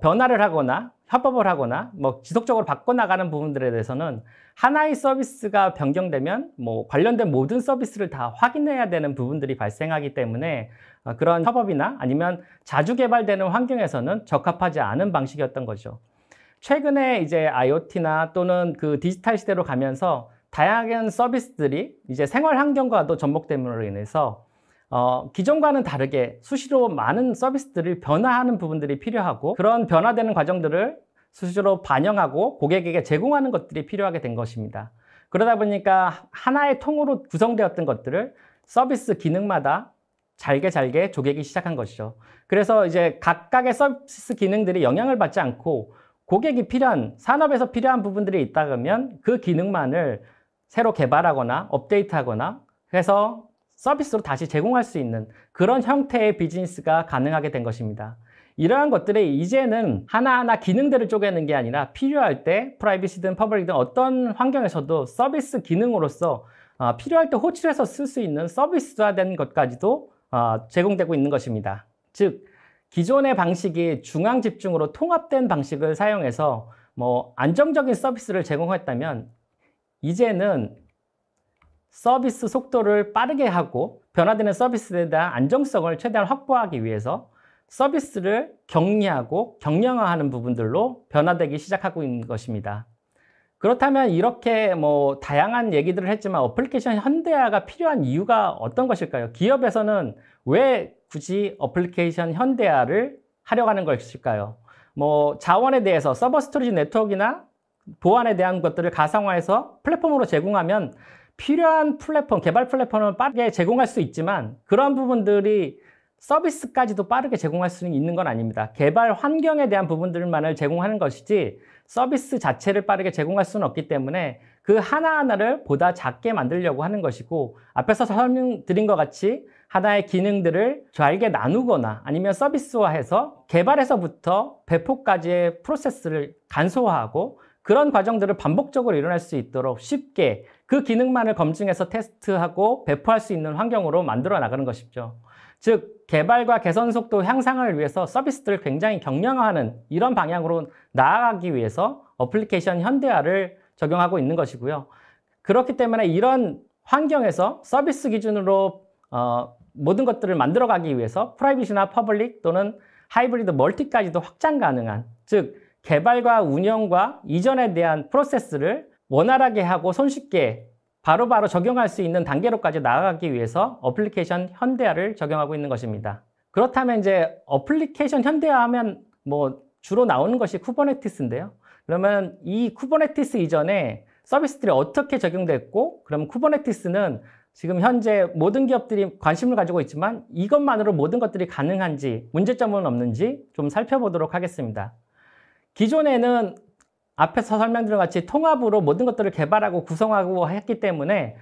변화를 하거나 협업을 하거나 지속적으로 바꿔나가는 부분들에 대해서는 하나의 서비스가 변경되면 관련된 모든 서비스를 다 확인해야 되는 부분들이 발생하기 때문에 그런 협업이나 아니면 자주 개발되는 환경에서는 적합하지 않은 방식이었던 거죠. 최근에 이제 IoT나 또는 그 디지털 시대로 가면서 다양한 서비스들이 이제 생활 환경과도 접목됨으로 인해서 기존과는 다르게 수시로 많은 서비스들을 변화하는 부분들이 필요하고 그런 변화되는 과정들을 수시로 반영하고 고객에게 제공하는 것들이 필요하게 된 것입니다. 그러다 보니까 하나의 통으로 구성되었던 것들을 서비스 기능마다 잘게 조개기 시작한 것이죠. 그래서 이제 각각의 서비스 기능들이 영향을 받지 않고 고객이 필요한, 산업에서 필요한 부분들이 있다 그러면 그 기능만을 새로 개발하거나 업데이트하거나 해서 서비스로 다시 제공할 수 있는 그런 형태의 비즈니스가 가능하게 된 것입니다. 이러한 것들이 이제는 하나하나 기능들을 쪼개는 게 아니라 필요할 때 프라이빗이든 퍼블릭이든 어떤 환경에서도 서비스 기능으로서 필요할 때 호출해서 쓸 수 있는 서비스화된 것까지도 제공되고 있는 것입니다. 즉, 기존의 방식이 중앙 집중으로 통합된 방식을 사용해서 안정적인 서비스를 제공했다면 이제는 서비스 속도를 빠르게 하고 변화되는 서비스에 대한 안정성을 최대한 확보하기 위해서 서비스를 격리하고 경량화하는 부분들로 변화되기 시작하고 있는 것입니다. 그렇다면 이렇게 다양한 얘기들을 했지만 어플리케이션 현대화가 필요한 이유가 어떤 것일까요? 기업에서는 왜 굳이 어플리케이션 현대화를 하려고 하는 것일까요? 자원에 대해서 서버 스토리지 네트워크나 보안에 대한 것들을 가상화해서 플랫폼으로 제공하면 필요한 플랫폼, 개발 플랫폼을 빠르게 제공할 수 있지만 그런 부분들이 서비스까지도 빠르게 제공할 수 있는 건 아닙니다. 개발 환경에 대한 부분들만을 제공하는 것이지 서비스 자체를 빠르게 제공할 수는 없기 때문에 그 하나하나를 보다 작게 만들려고 하는 것이고 앞에서 설명드린 것 같이 하나의 기능들을 잘게 나누거나 아니면 서비스화해서 개발에서부터 배포까지의 프로세스를 간소화하고 그런 과정들을 반복적으로 일어날 수 있도록 쉽게 그 기능만을 검증해서 테스트하고 배포할 수 있는 환경으로 만들어 나가는 것이죠. 즉, 개발과 개선 속도 향상을 위해서 서비스들을 굉장히 경량화하는 이런 방향으로 나아가기 위해서 어플리케이션 현대화를 적용하고 있는 것이고요. 그렇기 때문에 이런 환경에서 서비스 기준으로 모든 것들을 만들어가기 위해서 프라이빗이나 퍼블릭 또는 하이브리드 멀티까지도 확장 가능한, 즉 개발과 운영과 이전에 대한 프로세스를 원활하게 하고 손쉽게 바로바로 적용할 수 있는 단계로까지 나아가기 위해서 어플리케이션 현대화를 적용하고 있는 것입니다. 그렇다면 이제 어플리케이션 현대화하면 주로 나오는 것이 쿠버네티스인데요. 그러면 이 쿠버네티스 이전에 서비스들이 어떻게 적용됐고, 그럼 쿠버네티스는 지금 현재 모든 기업들이 관심을 가지고 있지만 이것만으로 모든 것들이 가능한지, 문제점은 없는지 좀 살펴보도록 하겠습니다. 기존에는 앞에서 설명드린 같이 통합으로 모든 것들을 개발하고 구성하고 했기 때문에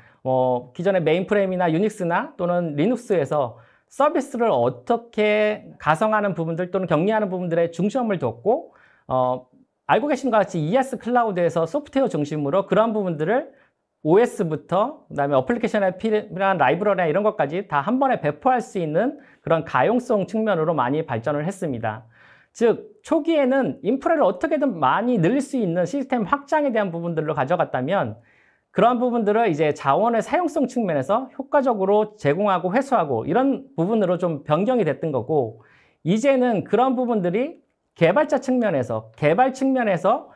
기존의 메인프레임이나 유닉스나 또는 리눅스에서 서비스를 어떻게 가성하는 부분들 또는 격리하는 부분들에 중점을 뒀고 알고 계신 것 같이 ES 클라우드에서 소프트웨어 중심으로 그런 부분들을 OS부터 그다음에 어플리케이션에 필요한 라이브러리나 이런 것까지 다 한 번에 배포할 수 있는 그런 가용성 측면으로 많이 발전을 했습니다. 즉, 초기에는 인프라를 어떻게든 많이 늘릴 수 있는 시스템 확장에 대한 부분들로 가져갔다면 그러한 부분들을 이제 자원의 사용성 측면에서 효과적으로 제공하고 회수하고 이런 부분으로 좀 변경이 됐던 거고, 이제는 그런 부분들이 개발자 측면에서, 개발 측면에서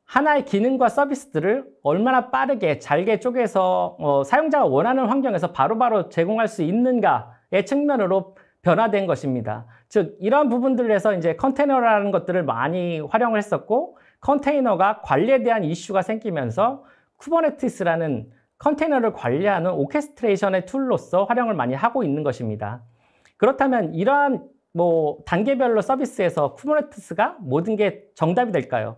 하나의 기능과 서비스들을 얼마나 빠르게 잘게 쪼개서 사용자가 원하는 환경에서 바로바로 제공할 수 있는가의 측면으로 변화된 것입니다. 즉, 이런 부분들에서 이제 컨테이너라는 것들을 많이 활용을 했었고, 컨테이너가 관리에 대한 이슈가 생기면서 쿠버네티스라는 컨테이너를 관리하는 오케스트레이션의 툴로서 활용을 많이 하고 있는 것입니다. 그렇다면 이러한 단계별로 서비스에서 쿠버네티스가 모든 게 정답이 될까요?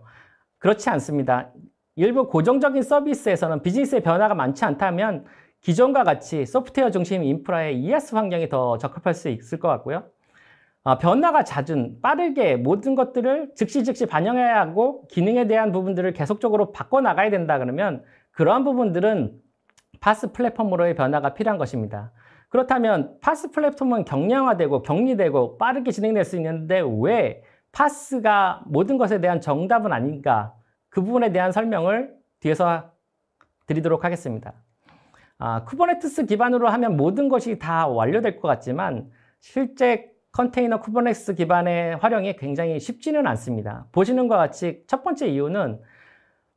그렇지 않습니다. 일부 고정적인 서비스에서는 비즈니스의 변화가 많지 않다면 기존과 같이 소프트웨어 중심 인프라의 ES 환경이 더 적합할 수 있을 것 같고요. 변화가 잦은 빠르게 모든 것들을 즉시 반영해야 하고 기능에 대한 부분들을 계속적으로 바꿔나가야 된다 그러면 그러한 부분들은 파스 플랫폼으로의 변화가 필요한 것입니다. 그렇다면 파스 플랫폼은 경량화되고 격리되고 빠르게 진행될 수 있는데 왜 파스가 모든 것에 대한 정답은 아닌가? 그 부분에 대한 설명을 뒤에서 드리도록 하겠습니다. 쿠버네티스 기반으로 하면 모든 것이 다 완료될 것 같지만 실제 컨테이너 쿠버네티스 기반의 활용이 굉장히 쉽지는 않습니다. 보시는 것과 같이 첫 번째 이유는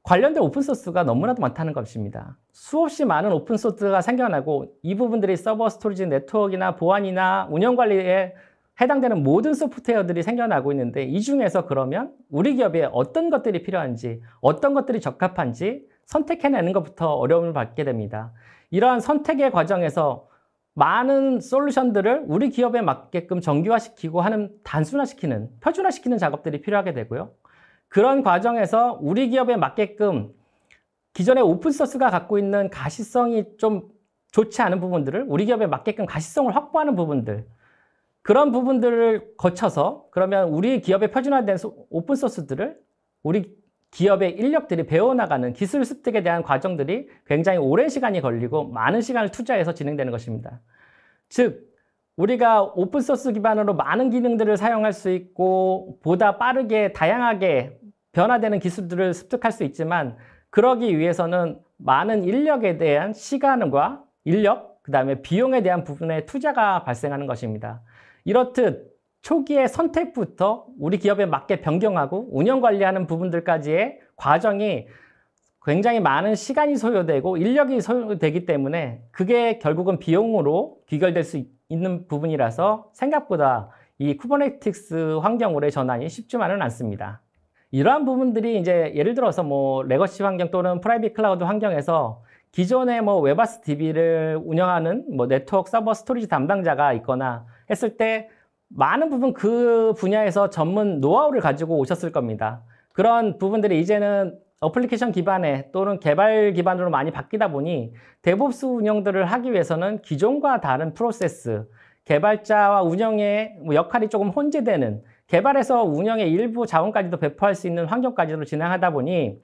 관련된 오픈소스가 너무나도 많다는 것입니다. 수없이 많은 오픈소스가 생겨나고 이 부분들이 서버 스토리지 네트워크나 보안이나 운영관리에 해당되는 모든 소프트웨어들이 생겨나고 있는데 이 중에서 그러면 우리 기업에 어떤 것들이 필요한지, 어떤 것들이 적합한지 선택해내는 것부터 어려움을 받게 됩니다. 이러한 선택의 과정에서 많은 솔루션들을 우리 기업에 맞게끔 정규화시키고 하는 단순화시키는, 표준화시키는 작업들이 필요하게 되고요. 그런 과정에서 우리 기업에 맞게끔 기존의 오픈소스가 갖고 있는 가시성이 좀 좋지 않은 부분들을 우리 기업에 맞게끔 가시성을 확보하는 부분들, 그런 부분들을 거쳐서 그러면 우리 기업에 표준화된 오픈소스들을 우리 기업의 인력들이 배워나가는 기술 습득에 대한 과정들이 굉장히 오랜 시간이 걸리고 많은 시간을 투자해서 진행되는 것입니다. 즉, 우리가 오픈소스 기반으로 많은 기능들을 사용할 수 있고 보다 빠르게 다양하게 변화되는 기술들을 습득할 수 있지만 그러기 위해서는 많은 인력에 대한 시간과 인력, 그 다음에 비용에 대한 부분에 투자가 발생하는 것입니다. 이렇듯 초기의 선택부터 우리 기업에 맞게 변경하고 운영 관리하는 부분들까지의 과정이 굉장히 많은 시간이 소요되고 인력이 소요되기 때문에 그게 결국은 비용으로 귀결될 수 있는 부분이라서 생각보다 이 쿠버네티스 환경으로의 전환이 쉽지만은 않습니다. 이러한 부분들이 이제 예를 들어서 뭐 레거시 환경 또는 프라이빗 클라우드 환경에서 기존의 뭐 웹아스 DB를 운영하는 뭐 네트워크 서버 스토리지 담당자가 있거나 했을 때 많은 부분 그 분야에서 전문 노하우를 가지고 오셨을 겁니다. 그런 부분들이 이제는 어플리케이션 기반의 또는 개발 기반으로 많이 바뀌다 보니 데브옵스 운영들을 하기 위해서는 기존과 다른 프로세스, 개발자와 운영의 역할이 조금 혼재되는 개발에서 운영의 일부 자원까지도 배포할 수 있는 환경까지도 진행하다 보니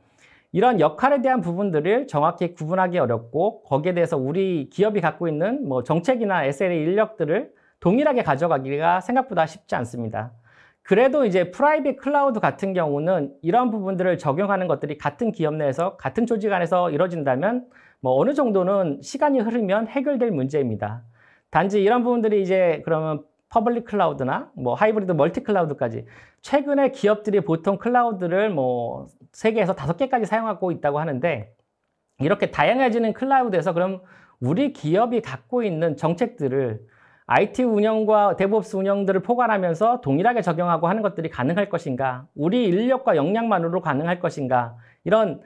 이런 역할에 대한 부분들을 정확히 구분하기 어렵고 거기에 대해서 우리 기업이 갖고 있는 뭐 정책이나 SLA 인력들을 동일하게 가져가기가 생각보다 쉽지 않습니다. 그래도 이제 프라이빗 클라우드 같은 경우는 이런 부분들을 적용하는 것들이 같은 기업 내에서 같은 조직 안에서 이루어진다면 뭐 어느 정도는 시간이 흐르면 해결될 문제입니다. 단지 이런 부분들이 이제 그러면 퍼블릭 클라우드나 뭐 하이브리드 멀티 클라우드까지 최근에 기업들이 보통 클라우드를 뭐 3개에서 5개까지 사용하고 있다고 하는데 이렇게 다양해지는 클라우드에서 그럼 우리 기업이 갖고 있는 정책들을 IT 운영과 데브옵스 운영들을 포괄하면서 동일하게 적용하고 하는 것들이 가능할 것인가? 우리 인력과 역량만으로 가능할 것인가? 이런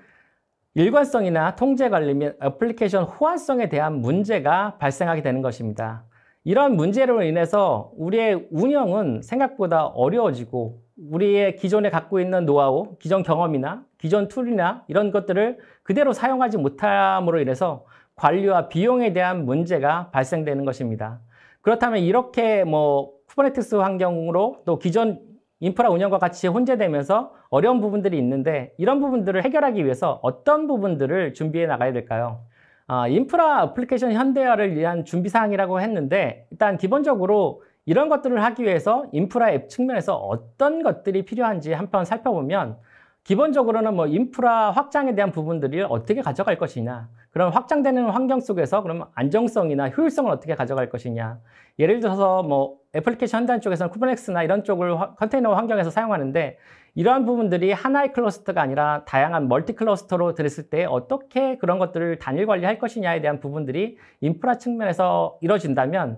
일관성이나 통제 관리 및 애플리케이션 호환성에 대한 문제가 발생하게 되는 것입니다. 이런 문제로 인해서 우리의 운영은 생각보다 어려워지고 우리의 기존에 갖고 있는 노하우, 기존 경험이나 기존 툴이나 이런 것들을 그대로 사용하지 못함으로 인해서 관리와 비용에 대한 문제가 발생되는 것입니다. 그렇다면 이렇게 뭐 쿠버네티스 환경으로 또 기존 인프라 운영과 같이 혼재되면서 어려운 부분들이 있는데 이런 부분들을 해결하기 위해서 어떤 부분들을 준비해 나가야 될까요? 인프라 애플리케이션 현대화를 위한 준비사항이라고 했는데 일단 기본적으로 이런 것들을 하기 위해서 인프라 앱 측면에서 어떤 것들이 필요한지 한번 살펴보면 기본적으로는 뭐 인프라 확장에 대한 부분들을 어떻게 가져갈 것이냐, 그럼 확장되는 환경 속에서 그럼 안정성이나 효율성을 어떻게 가져갈 것이냐. 예를 들어서 뭐 애플리케이션 현대화 쪽에서는 쿠버네티스나 이런 쪽을 컨테이너 환경에서 사용하는데 이러한 부분들이 하나의 클러스터가 아니라 다양한 멀티 클러스터로 들었을 때 어떻게 그런 것들을 단일 관리할 것이냐에 대한 부분들이 인프라 측면에서 이루어진다면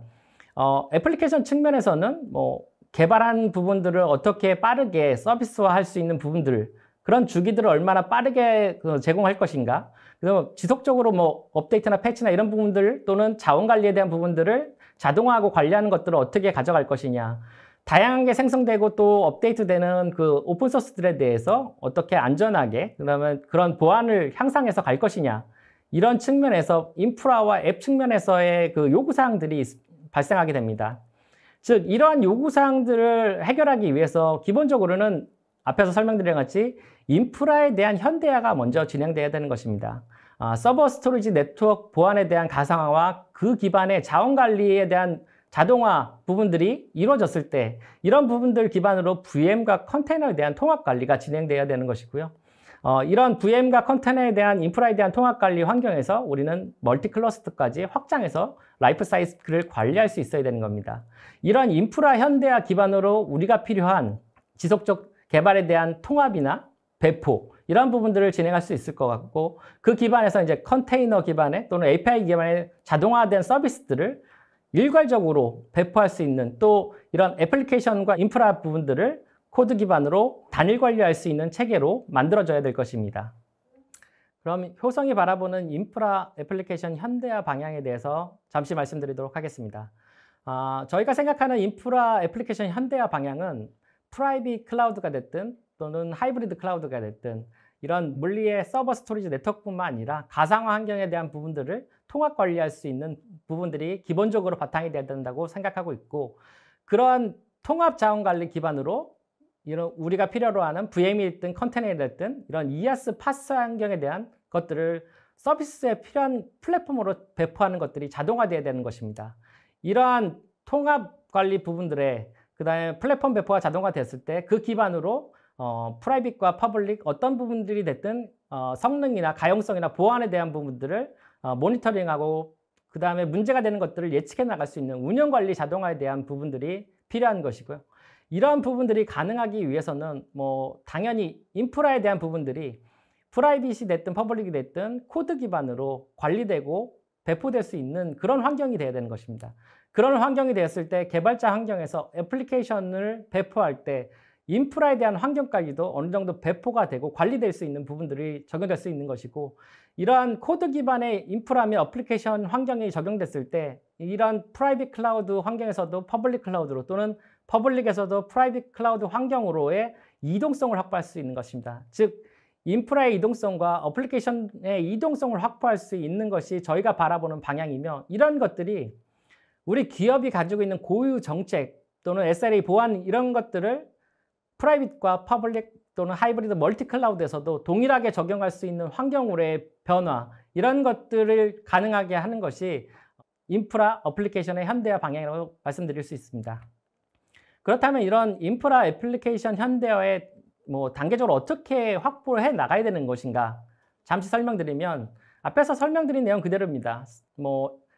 애플리케이션 측면에서는 뭐 개발한 부분들을 어떻게 빠르게 서비스화할 수 있는 부분들, 그런 주기들을 얼마나 빠르게 제공할 것인가, 그리고 지속적으로 뭐 업데이트나 패치나 이런 부분들 또는 자원 관리에 대한 부분들을 자동화하고 관리하는 것들을 어떻게 가져갈 것이냐, 다양하게 생성되고 또 업데이트되는 그 오픈소스들에 대해서 어떻게 안전하게 그러면 그런 보안을 향상해서 갈 것이냐, 이런 측면에서 인프라와 앱 측면에서의 그 요구사항들이 발생하게 됩니다. 즉 이러한 요구사항들을 해결하기 위해서 기본적으로는 앞에서 설명드린 것 같이 인프라에 대한 현대화가 먼저 진행돼야 되는 것입니다. 서버 스토리지 네트워크 보안에 대한 가상화와 그 기반의 자원 관리에 대한 자동화 부분들이 이루어졌을 때 이런 부분들 기반으로 VM과 컨테이너에 대한 통합 관리가 진행돼야 되는 것이고요. 이런 VM과 컨테이너에 대한 인프라에 대한 통합 관리 환경에서 우리는 멀티 클러스터까지 확장해서 라이프 사이클을 관리할 수 있어야 되는 겁니다. 이런 인프라 현대화 기반으로 우리가 필요한 지속적 개발에 대한 통합이나 배포 이런 부분들을 진행할 수 있을 것 같고 그 기반에서 이제 컨테이너 기반의 또는 API 기반의 자동화된 서비스들을 일괄적으로 배포할 수 있는 또 이런 애플리케이션과 인프라 부분들을 코드 기반으로 단일 관리할 수 있는 체계로 만들어져야 될 것입니다. 그럼 효성이 바라보는 인프라 애플리케이션 현대화 방향에 대해서 잠시 말씀드리도록 하겠습니다. 저희가 생각하는 인프라 애플리케이션 현대화 방향은 프라이빗 클라우드가 됐든 또는 하이브리드 클라우드가 됐든 이런 물리의 서버 스토리지 네트워크뿐만 아니라 가상화 환경에 대한 부분들을 통합 관리할 수 있는 부분들이 기본적으로 바탕이 돼야 된다고 생각하고 있고, 그러한 통합 자원 관리 기반으로 이런 우리가 필요로 하는 VM이 됐든 컨테이너가 됐든 이런 이아스 파스 환경에 대한 것들을 서비스에 필요한 플랫폼으로 배포하는 것들이 자동화되어야 되는 것입니다. 이러한 통합 관리 부분들에 그다음에 플랫폼 배포가 자동화됐을 때 그 기반으로 프라이빗과 퍼블릭 어떤 부분들이 됐든 성능이나 가용성이나 보안에 대한 부분들을 모니터링하고 그다음에 문제가 되는 것들을 예측해 나갈 수 있는 운영 관리 자동화에 대한 부분들이 필요한 것이고요. 이러한 부분들이 가능하기 위해서는 당연히 인프라에 대한 부분들이 프라이빗이 됐든 퍼블릭이 됐든 코드 기반으로 관리되고 배포될 수 있는 그런 환경이 되어야 되는 것입니다. 그런 환경이 되었을 때 개발자 환경에서 애플리케이션을 배포할 때 인프라에 대한 환경까지도 어느 정도 배포가 되고 관리될 수 있는 부분들이 적용될 수 있는 것이고, 이러한 코드 기반의 인프라 및 어플리케이션 환경이 적용됐을 때 이러한 프라이빗 클라우드 환경에서도 퍼블릭 클라우드로 또는 퍼블릭에서도 프라이빗 클라우드 환경으로의 이동성을 확보할 수 있는 것입니다. 즉 인프라의 이동성과 어플리케이션의 이동성을 확보할 수 있는 것이 저희가 바라보는 방향이며, 이런 것들이 우리 기업이 가지고 있는 고유 정책 또는 SLA 보안 이런 것들을 프라이빗과 퍼블릭 또는 하이브리드 멀티 클라우드에서도 동일하게 적용할 수 있는 환경으로의 변화, 이런 것들을 가능하게 하는 것이 인프라 어플리케이션의 현대화 방향이라고 말씀드릴 수 있습니다. 그렇다면 이런 인프라 애플리케이션 현대화에 단계적으로 어떻게 확보를 해 나가야 되는 것인가 잠시 설명드리면, 앞에서 설명드린 내용 그대로입니다.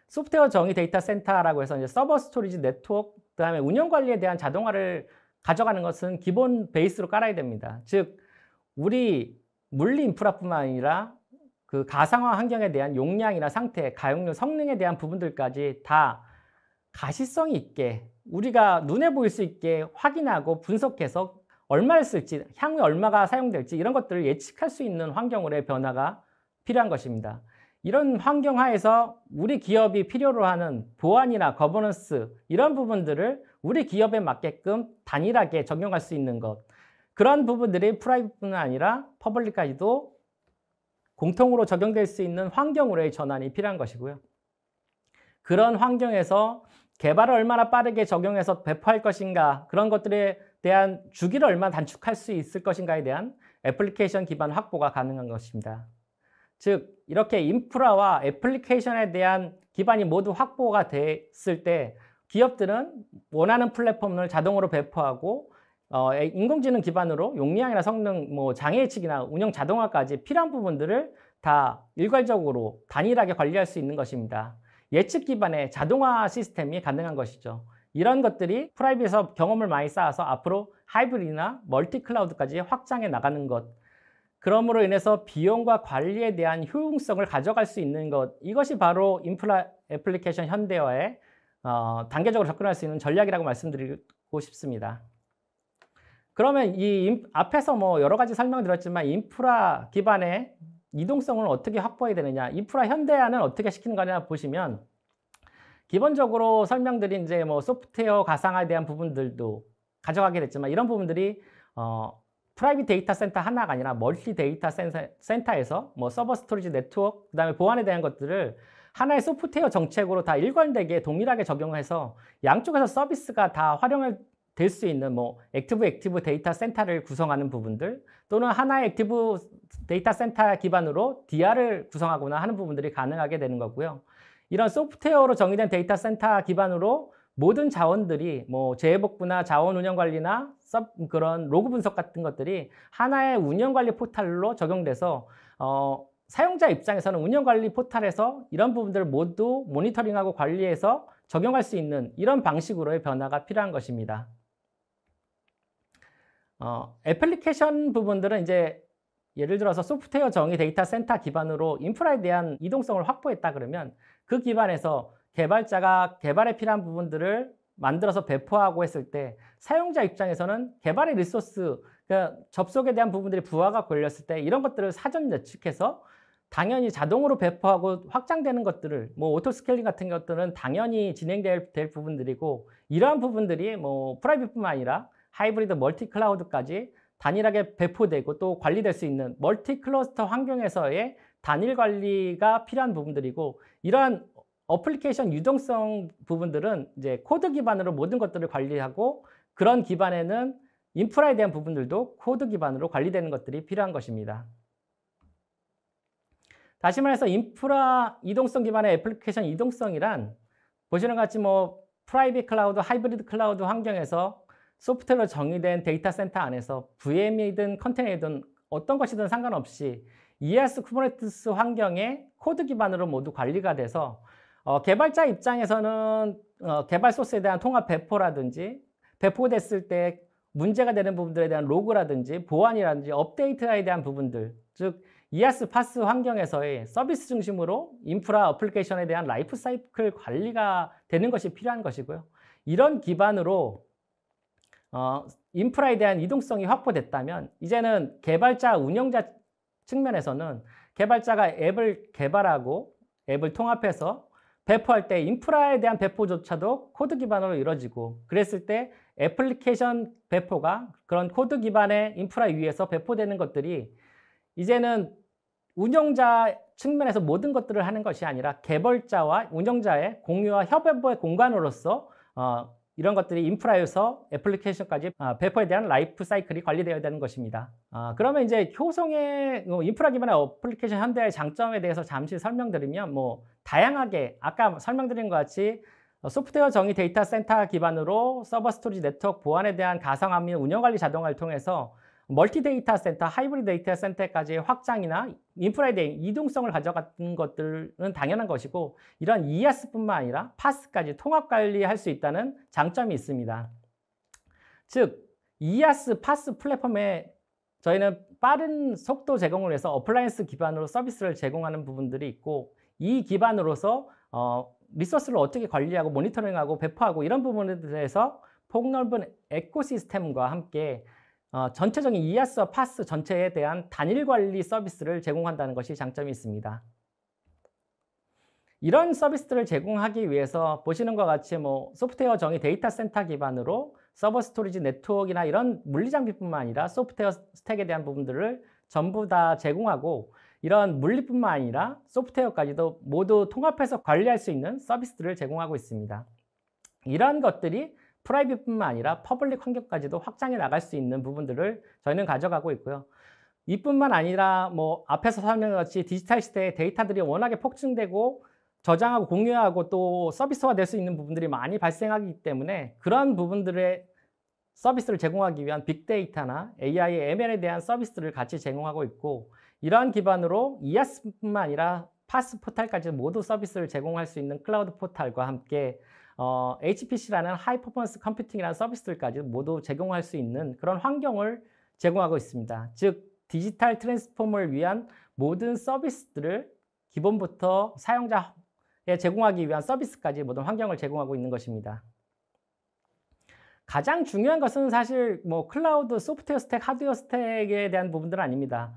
소프트웨어 정의 데이터 센터라고 해서 이제 서버 스토리지 네트워크, 그다음에 운영 관리에 대한 자동화를 가져가는 것은 기본 베이스로 깔아야 됩니다. 즉 우리 물리 인프라뿐만 아니라 그 가상화 환경에 대한 용량이나 상태, 가용률, 성능에 대한 부분들까지 다 가시성이 있게 우리가 눈에 보일 수 있게 확인하고 분석해서 얼마를 쓸지, 향후에 얼마가 사용될지 이런 것들을 예측할 수 있는 환경으로의 변화가 필요한 것입니다. 이런 환경 하에서 우리 기업이 필요로 하는 보안이나 거버넌스 이런 부분들을 우리 기업에 맞게끔 단일하게 적용할 수 있는 것, 그런 부분들이 프라이빗뿐만 아니라 퍼블릭까지도 공통으로 적용될 수 있는 환경으로의 전환이 필요한 것이고요. 그런 환경에서 개발을 얼마나 빠르게 적용해서 배포할 것인가, 그런 것들에 대한 주기를 얼마나 단축할 수 있을 것인가에 대한 애플리케이션 기반 확보가 가능한 것입니다. 즉 이렇게 인프라와 애플리케이션에 대한 기반이 모두 확보가 됐을 때 기업들은 원하는 플랫폼을 자동으로 배포하고 인공지능 기반으로 용량이나 성능, 장애 예측이나 운영 자동화까지 필요한 부분들을 다 일괄적으로 단일하게 관리할 수 있는 것입니다. 예측 기반의 자동화 시스템이 가능한 것이죠. 이런 것들이 프라이빗에서 경험을 많이 쌓아서 앞으로 하이브리드나 멀티 클라우드까지 확장해 나가는 것, 그러므로 인해서 비용과 관리에 대한 효용성을 가져갈 수 있는 것, 이것이 바로 인프라 애플리케이션 현대화에 단계적으로 접근할 수 있는 전략이라고 말씀드리고 싶습니다. 그러면 이 앞에서 여러 가지 설명드렸지만 인프라 기반의 이동성을 어떻게 확보해야 되느냐, 인프라 현대화는 어떻게 시키는 거냐 보시면, 기본적으로 설명드린 이제 소프트웨어 가상화에 대한 부분들도 가져가게 됐지만, 이런 부분들이 프라이빗 데이터 센터 하나가 아니라 멀티 데이터 센터에서 서버 스토리지 네트워크, 그다음에 보안에 대한 것들을 하나의 소프트웨어 정책으로 다 일관되게 동일하게 적용해서 양쪽에서 서비스가 다 활용을 될 수 있는 액티브 데이터 센터를 구성하는 부분들, 또는 하나의 액티브 데이터 센터 기반으로 DR을 구성하거나 하는 부분들이 가능하게 되는 거고요. 이런 소프트웨어로 정의된 데이터 센터 기반으로 모든 자원들이 재해복구나 자원 운영 관리나 그런 로그 분석 같은 것들이 하나의 운영 관리 포털로 적용돼서 사용자 입장에서는 운영 관리 포털에서 이런 부분들을 모두 모니터링하고 관리해서 적용할 수 있는 이런 방식으로의 변화가 필요한 것입니다. 애플리케이션 부분들은 이제 예를 들어서 소프트웨어 정의 데이터 센터 기반으로 인프라에 대한 이동성을 확보했다 그러면 그 기반에서 개발자가 개발에 필요한 부분들을 만들어서 배포하고 했을 때 사용자 입장에서는 개발의 리소스, 그러니까 접속에 대한 부분들이 부하가 걸렸을 때 이런 것들을 사전 예측해서 당연히 자동으로 배포하고 확장되는 것들을 오토 스케일링 같은 것들은 당연히 진행될 부분들이고, 이러한 부분들이 프라이빗뿐만 아니라 하이브리드 멀티 클라우드까지 단일하게 배포되고 또 관리될 수 있는 멀티 클러스터 환경에서의 단일 관리가 필요한 부분들이고, 이러한 어플리케이션 유동성 부분들은 이제 코드 기반으로 모든 것들을 관리하고, 그런 기반에는 인프라에 대한 부분들도 코드 기반으로 관리되는 것들이 필요한 것입니다. 다시 말해서 인프라 이동성 기반의 애플리케이션 이동성이란, 보시는 것 같이 뭐 프라이빗 클라우드, 하이브리드 클라우드 환경에서 소프트웨어로 정의된 데이터 센터 안에서 VM이든 컨테이너이든 어떤 것이든 상관없이 ES 쿠버네티스 환경의 코드 기반으로 모두 관리가 돼서 개발자 입장에서는 개발 소스에 대한 통합 배포라든지, 배포됐을 때 문제가 되는 부분들에 대한 로그라든지 보안이라든지 업데이트에 대한 부분들, 즉 ES 파스 환경에서의 서비스 중심으로 인프라 어플리케이션에 대한 라이프 사이클 관리가 되는 것이 필요한 것이고요. 이런 기반으로 인프라에 대한 이동성이 확보됐다면, 이제는 개발자, 운영자 측면에서는 개발자가 앱을 개발하고 앱을 통합해서 배포할 때 인프라에 대한 배포조차도 코드 기반으로 이루어지고, 그랬을 때 애플리케이션 배포가 그런 코드 기반의 인프라 위에서 배포되는 것들이 이제는 운영자 측면에서 모든 것들을 하는 것이 아니라 개발자와 운영자의 공유와 협업의 공간으로서 이런 것들이 인프라에서 애플리케이션까지 배포에 대한 라이프 사이클이 관리되어야 되는 것입니다. 그러면 이제 효성의 인프라 기반의 어플리케이션 현대의 장점에 대해서 잠시 설명드리면, 뭐 다양하게 아까 설명드린 것 같이 소프트웨어 정의 데이터 센터 기반으로 서버 스토리지 네트워크 보안에 대한 가상화 및 운영관리 자동화를 통해서 멀티 데이터 센터, 하이브리드 데이터 센터까지의 확장이나 인프라에 대한 이동성을 가져가는 것들은 당연한 것이고, 이런 ES뿐만 아니라 파스까지 통합 관리할 수 있다는 장점이 있습니다. 즉, ES 파스 플랫폼에 저희는 빠른 속도 제공을 위해서 어플라이언스 기반으로 서비스를 제공하는 부분들이 있고, 이 기반으로서 리소스를 어떻게 관리하고 모니터링하고 배포하고 이런 부분에 대해서 폭넓은 에코시스템과 함께 전체적인 ES와 파스 전체에 대한 단일 관리 서비스를 제공한다는 것이 장점이 있습니다. 이런 서비스들을 제공하기 위해서 보시는 것과 같이 뭐 소프트웨어 정의 데이터 센터 기반으로 서버 스토리지 네트워크나 이런 물리 장비뿐만 아니라 소프트웨어 스택에 대한 부분들을 전부 다 제공하고, 이런 물리뿐만 아니라 소프트웨어까지도 모두 통합해서 관리할 수 있는 서비스들을 제공하고 있습니다. 이러한 것들이 프라이빗뿐만 아니라 퍼블릭 환경까지도 확장해 나갈 수 있는 부분들을 저희는 가져가고 있고요. 이뿐만 아니라 뭐 앞에서 설명한 같이 디지털 시대에 데이터들이 워낙에 폭증되고 저장하고 공유하고 또 서비스화 될 수 있는 부분들이 많이 발생하기 때문에, 그런 부분들의 서비스를 제공하기 위한 빅데이터나 AI, ML에 대한 서비스를 같이 제공하고 있고, 이러한 기반으로 ES뿐만 아니라 파스 포탈까지 모두 서비스를 제공할 수 있는 클라우드 포탈과 함께 HPC라는 하이 퍼포먼스 컴퓨팅이라는 서비스들까지 모두 제공할 수 있는 그런 환경을 제공하고 있습니다. 즉, 디지털 트랜스폼을 위한 모든 서비스들을 기본부터 사용자에 제공하기 위한 서비스까지 모든 환경을 제공하고 있는 것입니다. 가장 중요한 것은 사실 뭐 클라우드 소프트웨어 스택, 하드웨어 스택에 대한 부분들은 아닙니다.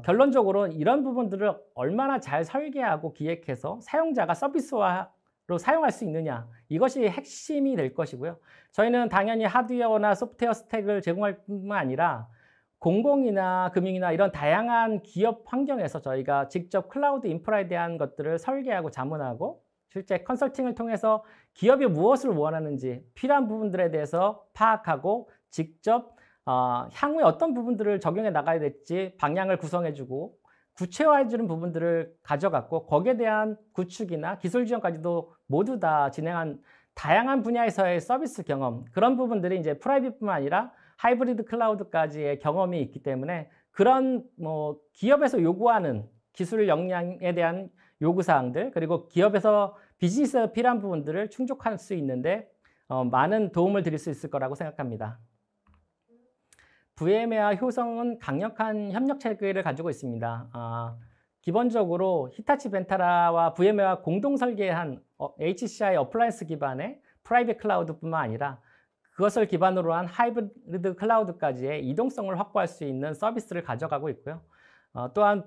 결론적으로 이런 부분들을 얼마나 잘 설계하고 기획해서 사용자가 서비스화로 사용할 수 있느냐, 이것이 핵심이 될 것이고요. 저희는 당연히 하드웨어나 소프트웨어 스택을 제공할 뿐만 아니라 공공이나 금융이나 이런 다양한 기업 환경에서 저희가 직접 클라우드 인프라에 대한 것들을 설계하고 자문하고, 실제 컨설팅을 통해서 기업이 무엇을 원하는지 필요한 부분들에 대해서 파악하고 직접 향후에 어떤 부분들을 적용해 나가야 될지 방향을 구성해주고 구체화해주는 부분들을 가져갔고, 거기에 대한 구축이나 기술 지원까지도 모두 다 진행한 다양한 분야에서의 서비스 경험, 그런 부분들이 이제 프라이빗뿐만 아니라 하이브리드 클라우드까지의 경험이 있기 때문에, 그런 뭐 기업에서 요구하는 기술 역량에 대한 요구사항들, 그리고 기업에서 비즈니스에 필요한 부분들을 충족할 수 있는데 많은 도움을 드릴 수 있을 거라고 생각합니다. VM웨어와 효성은 강력한 협력 체계를 가지고 있습니다. 기본적으로 히타치 벤타라와 VM웨어가 공동 설계한 HCI 어플라이언스 기반의 프라이빗 클라우드뿐만 아니라 그것을 기반으로 한 하이브리드 클라우드까지의 이동성을 확보할 수 있는 서비스를 가져가고 있고요. 또한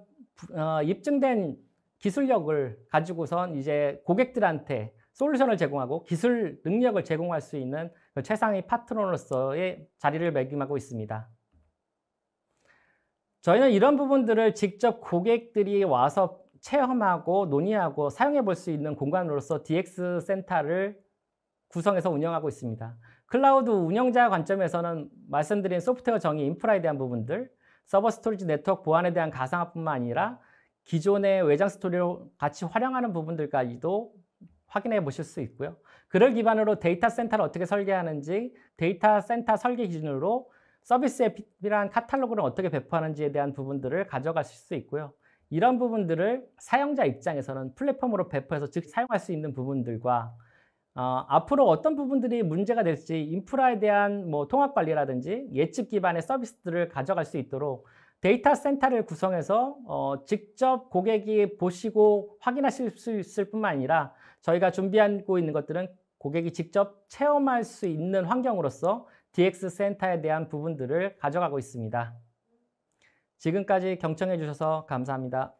입증된 기술력을 가지고선 이제 고객들한테 솔루션을 제공하고 기술 능력을 제공할 수 있는 최상의 파트너로서의 자리를 매김하고 있습니다. 저희는 이런 부분들을 직접 고객들이 와서 체험하고 논의하고 사용해 볼 수 있는 공간으로서 DX 센터를 구성해서 운영하고 있습니다. 클라우드 운영자 관점에서는 말씀드린 소프트웨어 정의, 인프라에 대한 부분들, 서버 스토리지 네트워크 보안에 대한 가상화뿐만 아니라 기존의 외장 스토리로 같이 활용하는 부분들까지도 확인해 보실 수 있고요. 그를 기반으로 데이터 센터를 어떻게 설계하는지, 데이터 센터 설계 기준으로 서비스에 필요한 카탈로그를 어떻게 배포하는지에 대한 부분들을 가져가실 수 있고요. 이런 부분들을 사용자 입장에서는 플랫폼으로 배포해서 즉 사용할 수 있는 부분들과 앞으로 어떤 부분들이 문제가 될지 인프라에 대한 통합 관리라든지 예측 기반의 서비스들을 가져갈 수 있도록 데이터 센터를 구성해서 직접 고객이 보시고 확인하실 수 있을 뿐만 아니라 저희가 준비하고 있는 것들은 고객이 직접 체험할 수 있는 환경으로서 DX 센터에 대한 부분들을 가져가고 있습니다. 지금까지 경청해 주셔서 감사합니다.